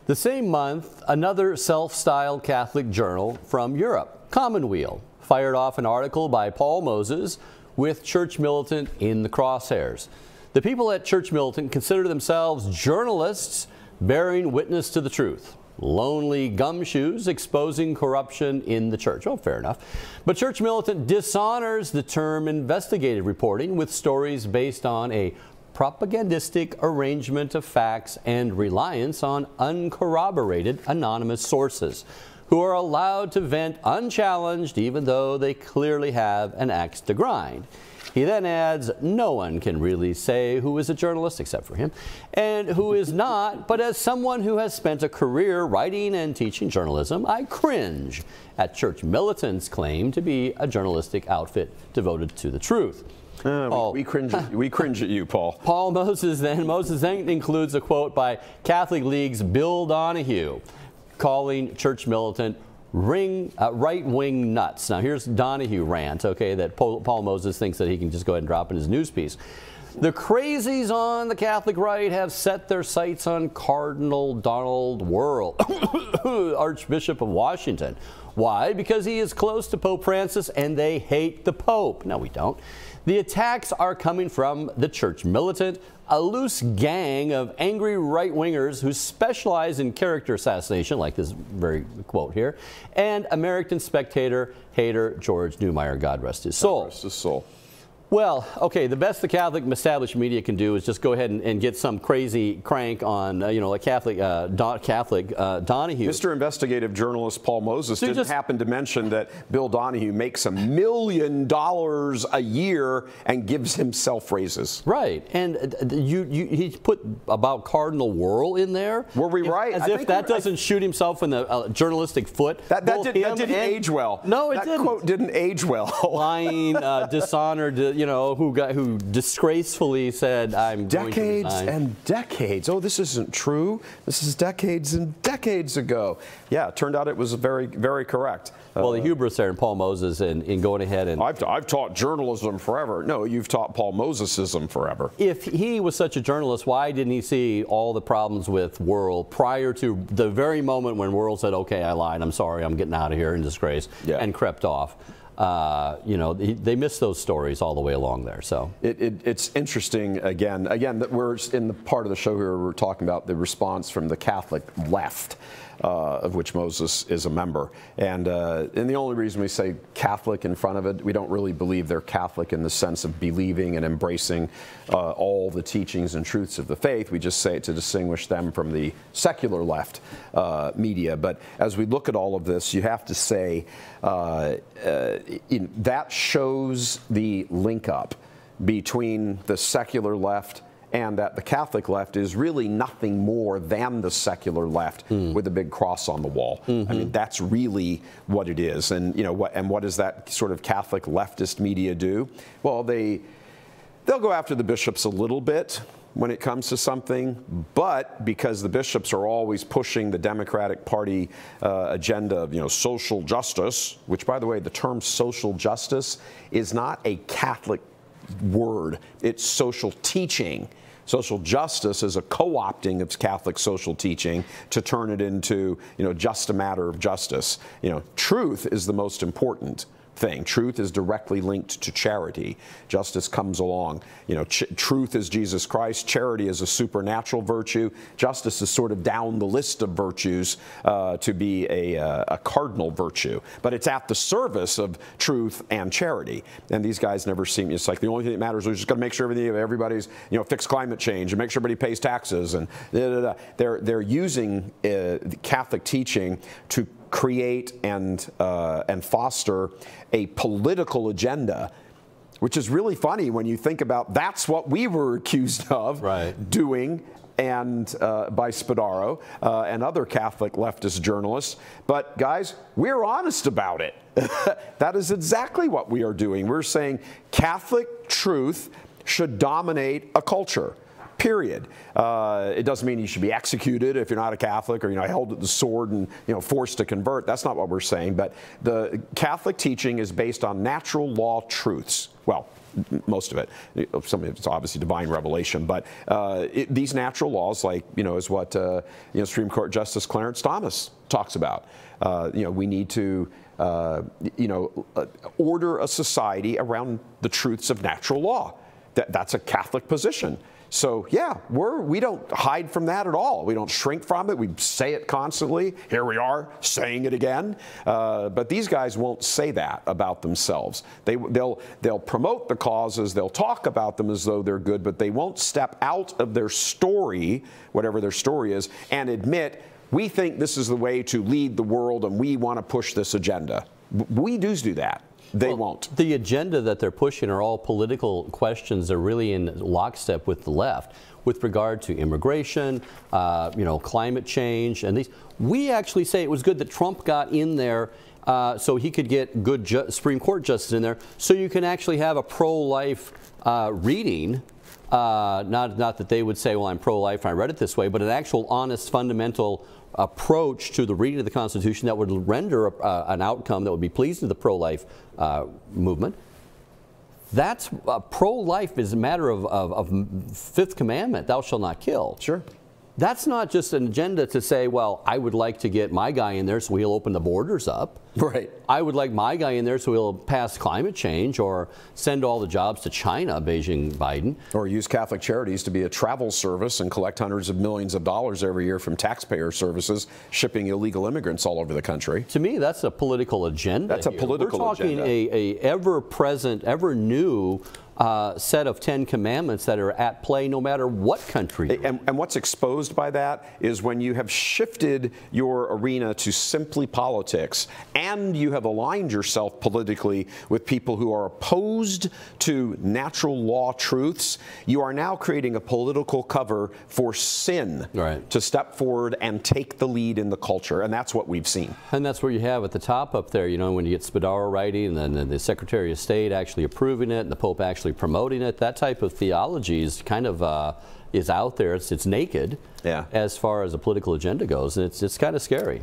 The same month, another self-styled Catholic journal from Europe, Commonweal, fired off an article by Paul Moses with Church Militant in the crosshairs. The people at Church Militant consider themselves journalists bearing witness to the truth. Lonely gumshoes exposing corruption in the church. Oh, fair enough. But Church Militant dishonors the term investigative reporting with stories based on a propagandistic arrangement of facts and reliance on uncorroborated anonymous sources who are allowed to vent unchallenged even though they clearly have an axe to grind. He then adds, no one can really say who is a journalist except for him and who is not, but as someone who has spent a career writing and teaching journalism, I cringe at Church Militant's claim to be a journalistic outfit devoted to the truth. We cringe at you, Paul. Moses then includes a quote by Catholic League's Bill Donahue, calling Church Militant right-wing nuts. Now here's Donahue rant, okay, that Paul Moses thinks that he can just go ahead and drop in his news piece. The crazies on the Catholic right have set their sights on Cardinal Donald Wuerl, Archbishop of Washington. Why? Because he is close to Pope Francis and they hate the Pope. No, we don't. The attacks are coming from the Church Militant, a loose gang of angry right-wingers who specialize in character assassination, like this very quote here, and American Spectator hater George Neumeier, God rest his soul. God rest his soul. Well, okay, the best the Catholic established media can do is just go ahead and get some crazy crank on, you know, like Catholic Donahue. Mr. Investigative Journalist Paul Moses didn't happen to mention that Bill Donahue makes $1 million a year and gives himself raises. Right, and he put about Cardinal Wuerl in there. Were we right? As if that doesn't shoot himself in the journalistic foot. That didn't age well. No, it didn't. That quote didn't age well. Lying, dishonored. You know, who disgracefully said, I'm going to resign. Decades and decades. Oh, this isn't true. This is decades and decades ago. Yeah, it turned out it was very, very correct. Well, the hubris there in Paul Moses in going ahead and... I've taught journalism forever. No, you've taught Paul Mosesism forever. If he was such a journalist, why didn't he see all the problems with Wuerl prior to the very moment when Wuerl said, okay, I lied, I'm sorry, I'm getting out of here in disgrace, and crept off? You know, they miss those stories all the way along there. So it's interesting again that we're in the part of the show here we're talking about the response from the Catholic left, of which Moses is a member, and the only reason we say Catholic in front of it, we don't really believe they're Catholic in the sense of believing and embracing all the teachings and truths of the faith. We just say it to distinguish them from the secular left media. But as we look at all of this, you have to say that shows the link up between the secular left and that the Catholic left is really nothing more than the secular left with a big cross on the wall. I mean, that's really what it is. And you know what does that sort of Catholic leftist media do? Well, they'll go after the bishops a little bit when it comes to something, but because the bishops are always pushing the Democratic Party agenda of, you know, social justice, which, by the way, the term social justice is not a Catholic word. It's social teaching. Social justice is a co-opting of Catholic social teaching to turn it into, you know, just a matter of justice. You know, truth is the most important thing. Truth is directly linked to charity. Justice comes along. You know, truth is Jesus Christ. Charity is a supernatural virtue. Justice is sort of down the list of virtues to be a cardinal virtue. But it's at the service of truth and charity. And these guys never seem, it's like the only thing that matters is just got to make sure everybody's, you know, fix climate change and make sure everybody pays taxes. And they're using Catholic teaching to create and foster a political agenda, which is really funny when you think about that's what we were accused of doing and by Spadaro and other Catholic leftist journalists. But guys, we're honest about it. That is exactly what we are doing. We're saying Catholic truth should dominate a culture. Period. It doesn't mean you should be executed if you're not a Catholic or, you know, held at the sword and, you know, forced to convert. That's not what we're saying. But the Catholic teaching is based on natural law truths. Well, most of it. Some of it's obviously divine revelation, but these natural laws, like, you know, is what you know, Supreme Court Justice Clarence Thomas talks about. You know, we need to you know, order a society around the truths of natural law. That's a Catholic position. So yeah, we don't hide from that at all. We don't shrink from it. We say it constantly. Here we are saying it again. But these guys won't say that about themselves. They'll promote the causes. They'll talk about them as though they're good, but they won't step out of their story, whatever their story is, and admit, we think this is the way to lead the world and we want to push this agenda. We do that. They won't. The agenda that they're pushing are all political questions. They're really in lockstep with the left with regard to immigration, you know, climate change, and these. We actually say it was good that Trump got in there so he could get good Supreme Court justice in there, so you can actually have a pro-life reading. Not that they would say, well, I'm pro-life and I read it this way, but an actual honest, fundamental approach to the reading of the Constitution that would render an outcome that would be pleasing to the pro-life movement. That's pro-life is a matter of Fifth Commandment, thou shalt not kill. Sure. That's not just an agenda to say, well, I would like to get my guy in there so he'll open the borders up. Right. I would like my guy in there so he'll pass climate change or send all the jobs to China, Beijing Biden. Or use Catholic Charities to be a travel service and collect hundreds of millions of dollars every year from taxpayer services, shipping illegal immigrants all over the country. To me, that's a political agenda. That's a political agenda. We're talking a ever-present, ever-new set of 10 commandments that are at play no matter what country. And what's exposed by that is when you have shifted your arena to simply politics and you have aligned yourself politically with people who are opposed to natural law truths, you are now creating a political cover for sin to step forward and take the lead in the culture. And that's what we've seen. And that's what you have at the top up there, you know, when you get Spadaro writing and then the Secretary of State actually approving it and the Pope actually promoting it. That type of theology is kind of is out there. It's naked as far as a political agenda goes, and it's kind of scary.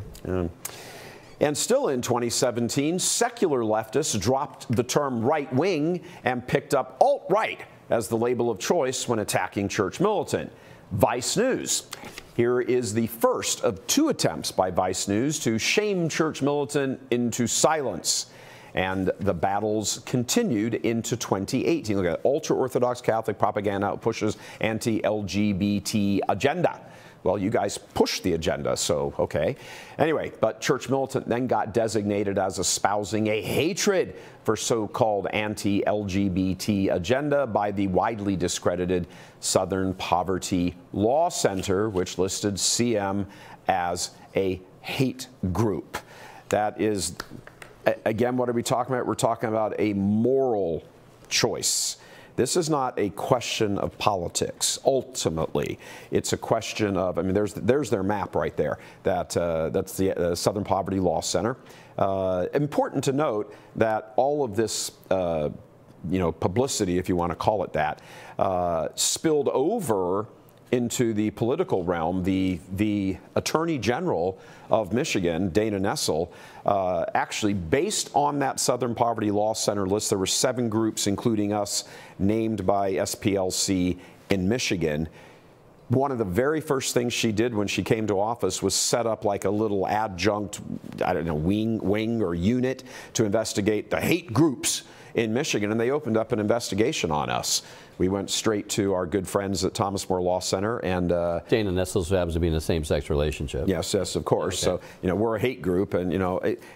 And still in 2017, secular leftists dropped the term right-wing and picked up alt-right as the label of choice when attacking Church Militant. Vice News. Here is the first of 2 attempts by Vice News to shame Church Militant into silence. And the battles continued into 2018. Look at ultra-Orthodox Catholic propaganda pushes anti-LGBT agenda. Well, you guys pushed the agenda, so okay. Anyway, but Church Militant then got designated as espousing a hatred for so-called anti-LGBT agenda by the widely discredited Southern Poverty Law Center, which listed CM as a hate group. That is, again, what are we talking about? We're talking about a moral choice. This is not a question of politics. Ultimately, it's a question of, I mean, there's their map right there. That's the Southern Poverty Law Center. Important to note that all of this, you know, publicity, if you want to call it that, spilled over into the political realm. The Attorney General of Michigan, Dana Nessel, actually, based on that Southern Poverty Law Center list, there were 7 groups, including us, named by SPLC in Michigan. one of the very first things she did when she came to office was set up like a little adjunct, I don't know, wing or unit to investigate the hate groups in Michigan, and they opened up an investigation on us. We went straight to our good friends at Thomas More Law Center, and Dana Nestles happens to be in a same-sex relationship. Yes, of course. Okay. So, we're a hate group, and,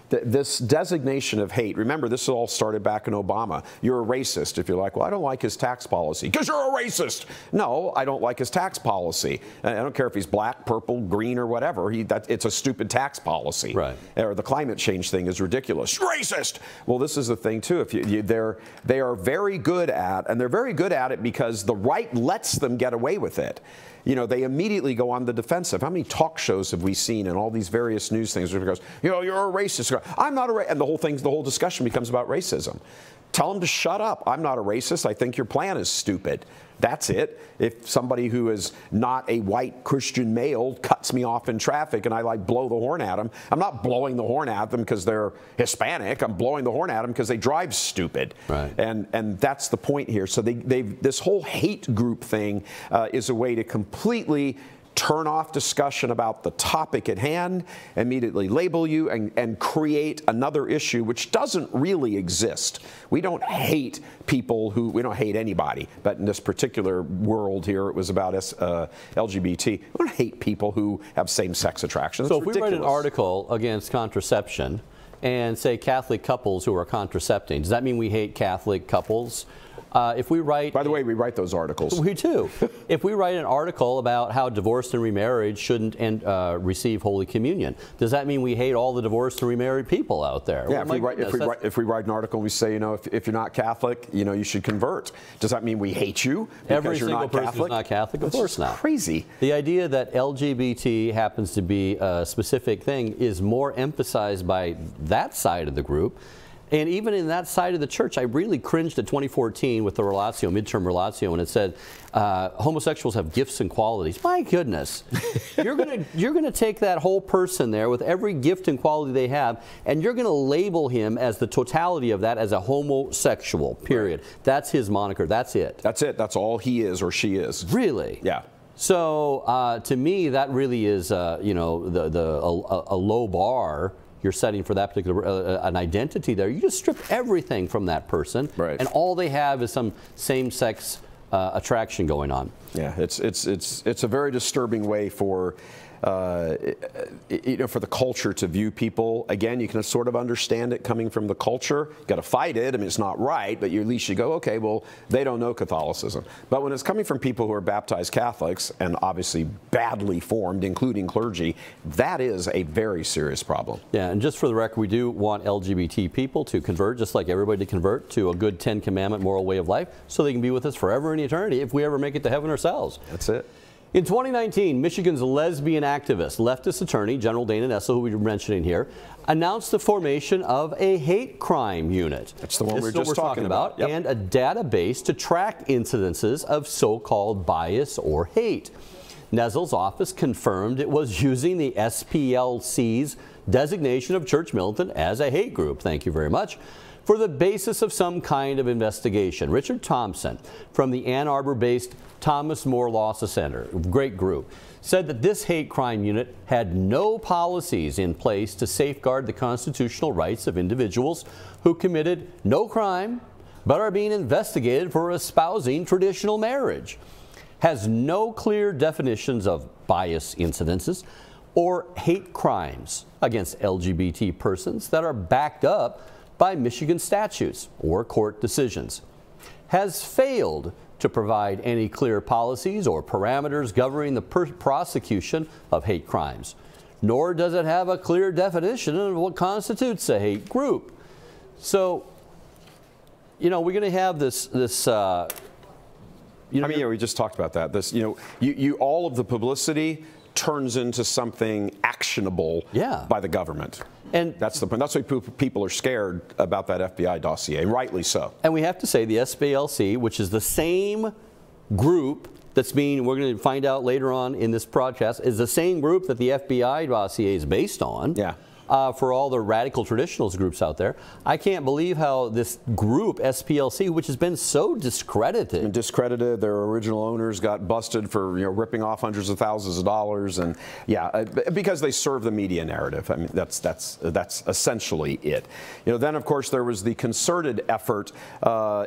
this designation of hate, remember, this all started back in Obama. You're a racist if you're like, well, I don't like his tax policy. Because you're a racist! No, I don't like his tax policy. I don't care if he's black, purple, green, or whatever. It's a stupid tax policy. Right. Or the climate change thing is ridiculous. Racist! Well, this is the thing, too. If they are very good at, and they're very good at it because the right lets them get away with it. They immediately go on the defensive. How many talk shows have we seen and all these various news things where it goes, you're a racist. I'm not a racist. And the whole discussion becomes about racism. Tell them to shut up. I'm not a racist. I think your plan is stupid. That's it. If somebody who is not a white Christian male cuts me off in traffic and I blow the horn at them, I'm not blowing the horn at them because they're Hispanic. I'm blowing the horn at them because they drive stupid. Right. And that's the point here. So this whole hate group thing is a way to completely turn off discussion about the topic at hand, immediately label you, and create another issue which doesn't really exist. We don't hate people we don't hate anybody, but in this particular world here, it was about LGBT. We don't hate people who have same-sex attractions. So if we write an article against contraception and say Catholic couples who are contracepting, does that mean we hate Catholic couples? If we write, by the way, we write those articles. We do. If we write an article about how divorced and remarried shouldn't receive Holy Communion, does that mean we hate all the divorced and remarried people out there? Yeah. Well, if we write an article, and we say, if you're not Catholic, you should convert. Does that mean we hate you because every you're single not person Catholic? is not Catholic? Of course not. Crazy. The idea that LGBT happens to be a specific thing is more emphasized by that side of the group. And even in that side of the church, I really cringed at 2014 with the relatio, midterm relatio, and it said homosexuals have gifts and qualities. My goodness, you're gonna take that whole person there with every gift and quality they have, and you're gonna label him as the totality of that as a homosexual. Period. Right. That's his moniker. That's it. That's it. That's all he is or she is. Really? Yeah. So to me, that really is a low bar you're setting for that particular an identity there. You just strip everything from that person, right, and all they have is some same-sex attraction going on. Yeah, it's a very disturbing way for for the culture to view people. Again, you can sort of understand it coming from the culture. You got to fight it. I mean, it's not right, but at least you go, okay, well, they don't know Catholicism. But when it's coming from people who are baptized Catholics and obviously badly formed, including clergy, that is a very serious problem. Yeah, and just for the record, we do want LGBT people to convert, just like everybody to convert to a good 10 Commandment moral way of life, so they can be with us forever in eternity if we ever make it to heaven ourselves. That's it. In 2019, Michigan's lesbian activist, leftist attorney General Dana Nessel, who we were mentioning here, announced the formation of a hate crime unit. That's the one we were just talking about. Yep. And a database to track incidences of so-called bias or hate. Nessel's office confirmed it was using the SPLC's designation of Church Militant as a hate group. Thank you very much. For the basis of some kind of investigation. Richard Thompson from the Ann Arbor-based Thomas More Law Center, great group, said that this hate crime unit had no policies in place to safeguard the constitutional rights of individuals who committed no crime but are being investigated for espousing traditional marriage, has no clear definitions of bias incidences or hate crimes against LGBT persons that are backed up by Michigan statutes or court decisions, has failed to provide any clear policies or parameters governing the prosecution of hate crimes, nor does it have a clear definition of what constitutes a hate group. So, we're going to have this I mean, we just talked about that. This, all of the publicity turns into something actionable by the government. And that's the point. That's why people are scared about that FBI dossier, and rightly so. And we have to say the SPLC, which is the same group that's being, we're going to find out later on in this broadcast, is the same group that the FBI dossier is based on. Yeah. for all the radical traditionalist groups out there. I can't believe how this group, SPLC, which has been so discredited. And discredited. Their original owners got busted for ripping off hundreds of thousands of dollars, and yeah, because they serve the media narrative. I mean, that's essentially it. Then of course there was the concerted effort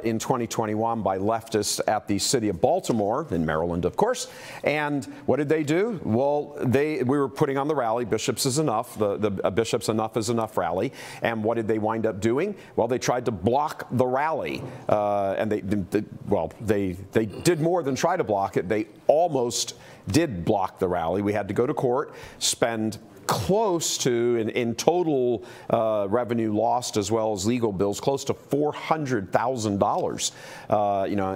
in 2021 by leftists at the city of Baltimore, in Maryland, of course. And what did they do? Well, we were putting on the rally, Bishops is Enough, the Bishops Enough is Enough rally. And what did they wind up doing? Well, they tried to block the rally. And they did more than try to block it. They almost did block the rally. We had to go to court, spend close to, in total revenue lost as well as legal bills, close to $400,000.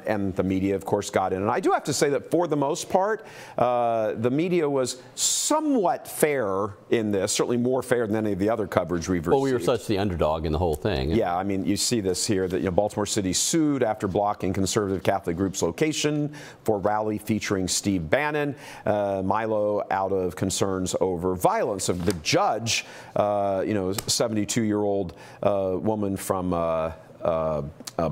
And the media, of course, got in. And I do have to say that for the most part, the media was somewhat fair in this, certainly more fair than any of the other coverage we've received. Well, we were such the underdog in the whole thing. Yeah, I mean, you see this here, that Baltimore City sued after blocking conservative Catholic groups' location for rally featuring Steve Bannon. Milo out of concerns over violence. Of the judge, 72-year-old woman from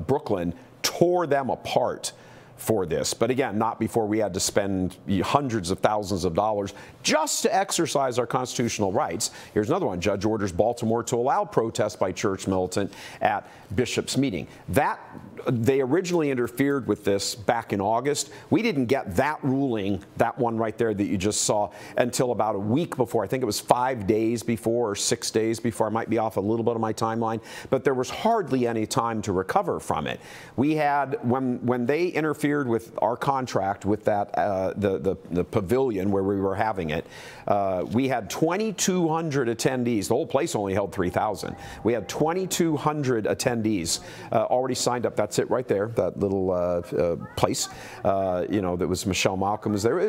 Brooklyn, tore them apart for this. But again, not before we had to spend hundreds of thousands of dollars just to exercise our constitutional rights. Here's another one. Judge orders Baltimore to allow protest by church militant at Bishop's meeting. They originally interfered with this back in August. We didn't get that ruling, that one right there that you just saw, until about a week before. I think it was 5 days before or 6 days before. I might be off a little bit of my timeline, but there was hardly any time to recover from it. We had, when they interfered with our contract with that the pavilion where we were having it, we had 2,200 attendees. The whole place only held 3,000. We had 2,200 attendees already signed up. That's it right there, that little place. That was Michelle Malcolm was there.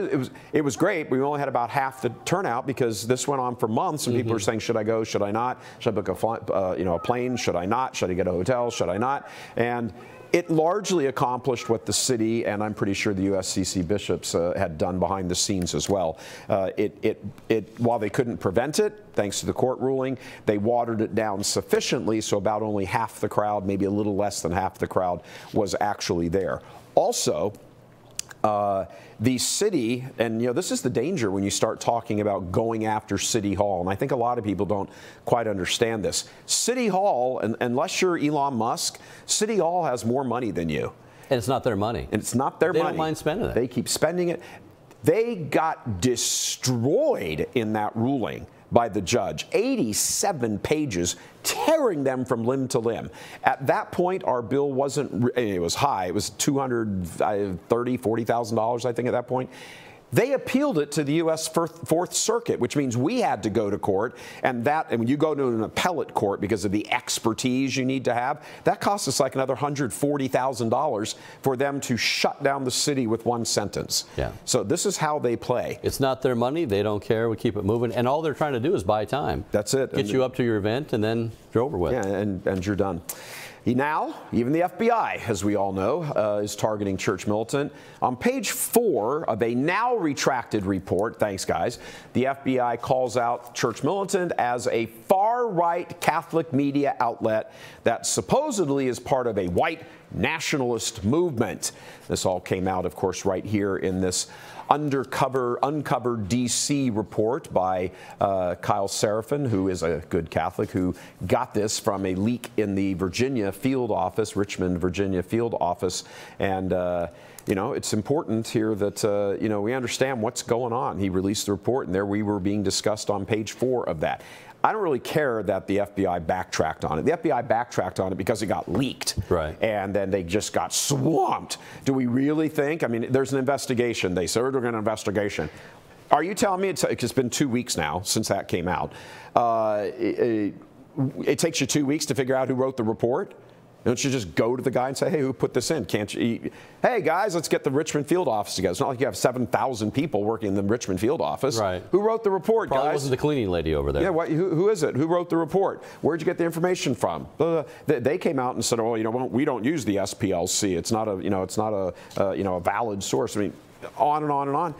It was great. We only had about half the turnout because this went on for months, and people were saying, should I go? Should I not? Should I book a plane? Should I not? Should I get a hotel? Should I not? And it largely accomplished what the city, and I'm pretty sure the USCC bishops had done behind the scenes as well. While they couldn't prevent it, thanks to the court ruling, they watered it down sufficiently so about only half the crowd, maybe a little less than half the crowd, was actually there. Also, the city, and this is the danger when you start talking about going after City Hall, and I think a lot of people don't quite understand this. City Hall, unless you're Elon Musk, City Hall has more money than you. And it's not their money. And it's not their money. They don't mind spending it. They keep spending it. They got destroyed in that ruling by the judge. 87 pages, tearing them from limb to limb. At that point, our bill wasn't, it was high. It was $230,000, $40,000, I think, at that point. They appealed it to the U.S. Fourth Circuit, which means we had to go to court. And when you go to an appellate court because of the expertise you need to have, that costs us like another $140,000 for them to shut down the city with one sentence. Yeah. So this is how they play. It's not their money. They don't care. We keep it moving. And all they're trying to do is buy time. That's it. Get you up to your event, and then you're over with. Yeah, and you're done. Now, even the FBI, as we all know, is targeting church militant. On page 4 of a now retracted report, thanks guys, the FBI calls out church militant as a far-right Catholic media outlet that supposedly is part of a white nationalist movement. This all came out, of course, right here in this uncovered D.C. report by Kyle Seraphin, who is a good Catholic, who got this from a leak in the Virginia field office, Richmond, Virginia field office. And it's important here that, we understand what's going on. He released the report, and there we were being discussed on page 4 of that. I don't really care that the FBI backtracked on it. The FBI backtracked on it because it got leaked. Right. And then they just got swamped. Do we really think? I mean, there's an investigation. They said, we're doing an investigation. Are you telling me it's been 2 weeks now since that came out? It takes you 2 weeks to figure out who wrote the report? Don't you just go to the guy and say, hey, who put this in? Can't you? Hey, guys, let's get the Richmond field office together. It's not like you have 7,000 people working in the Richmond field office. Right. Who wrote the report, Probably guys? wasn't the cleaning lady over there. Yeah, who is it? Who wrote the report? Where'd you get the information from? They came out and said, oh, we don't use the SPLC. It's not a, a valid source. I mean, on and on and on.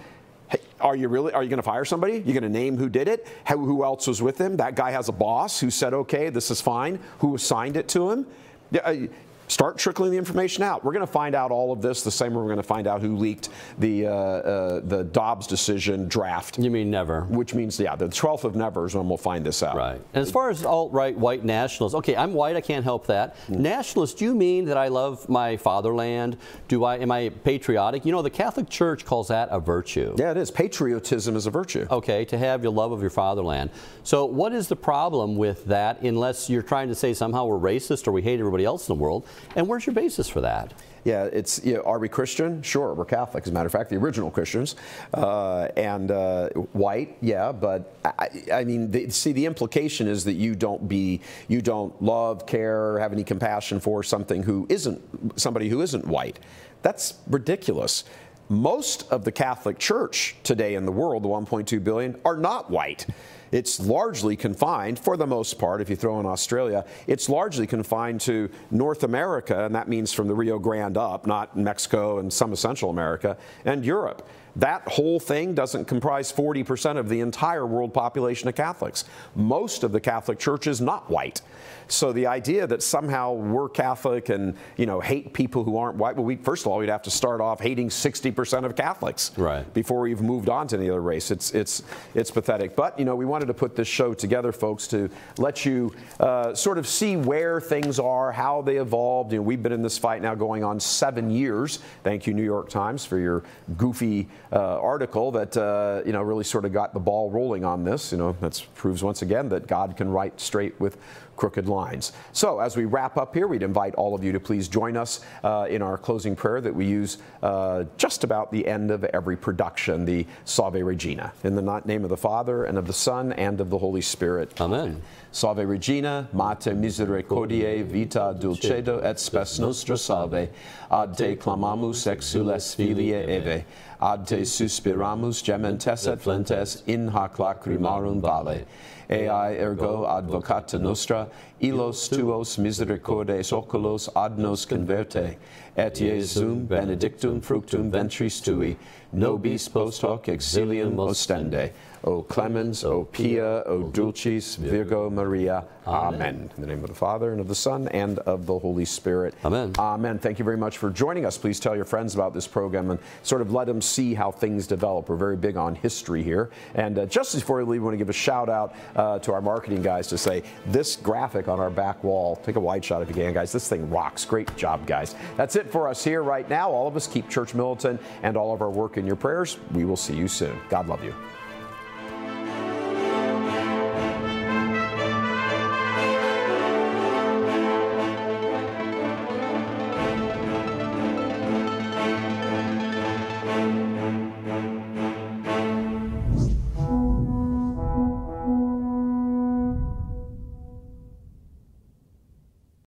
Hey, Are you going to fire somebody? You're going to name who did it? Who else was with him? That guy has a boss who said, okay, this is fine. Who assigned it to him? Start trickling the information out. We're going to find out all of this the same way we're going to find out who leaked the Dobbs decision draft. You mean never? Which means, yeah, the 12th of never is when we'll find this out. Right. And as far as alt-right white nationalists, okay, I'm white, I can't help that. Nationalist, do you mean that I love my fatherland? Am I patriotic? You know, the Catholic Church calls that a virtue. Yeah, it is. Patriotism is a virtue. Okay, to have your love of your fatherland. So what is the problem with that, unless you're trying to say somehow we're racist or we hate everybody else in the world? And where's your basis for that? Yeah, it's, are we Christian? Sure, we're Catholic, as a matter of fact, the original Christians. White, yeah, but I mean, the implication is that you don't love, care, have any compassion for somebody who isn't white. That's ridiculous. Most of the Catholic Church today in the world, the 1.2 billion, are not white. It's largely confined, for the most part, if you throw in Australia, it's largely confined to North America, and that means from the Rio Grande up, not Mexico and some of Central America, and Europe. That whole thing doesn't comprise 40% of the entire world population of Catholics. Most of the Catholic Church is not white. So the idea that somehow we're Catholic and, hate people who aren't white, well, first of all, we'd have to start off hating 60% of Catholics before we've moved on to any other race. It's pathetic. But, we wanted to put this show together, folks, to let you sort of see where things are, how they evolved. We've been in this fight now going on 7 years. Thank you, New York Times, for your goofy article that, really sort of got the ball rolling on this. That proves once again that God can write straight with crooked lines. So as we wrap up here, we'd invite all of you to please join us in our closing prayer that we use just about the end of every production, the Salve Regina. In the name of the Father, and of the Son, and of the Holy Spirit. Amen. Salve Regina, Mater Misericordiae, vita dulcedo et spes nostra salve. Ad te clamamus exules filiae Eve. Ad te suspiramus gementes et flentes in hac lacrimarum vale. Ei ergo advocata nostra, illos tuos misericordes oculos ad nos converte, et Iesum benedictum fructum ventris tui, nobis post hoc exilium ostende. O clemens, O pia, O dulcis Virgo Maria. Amen. In the name of the Father, and of the Son, and of the Holy Spirit. Amen. Amen. Thank you very much for joining us. Please tell your friends about this program and sort of let them see how things develop. We're very big on history here. And just before we leave, we want to give a shout out to our marketing guys to say, this graphic on our back wall, take a wide shot if you can, guys. This thing rocks. Great job, guys. That's it for us here right now. All of us keep Church Militant and all of our work in your prayers. We will see you soon. God love you.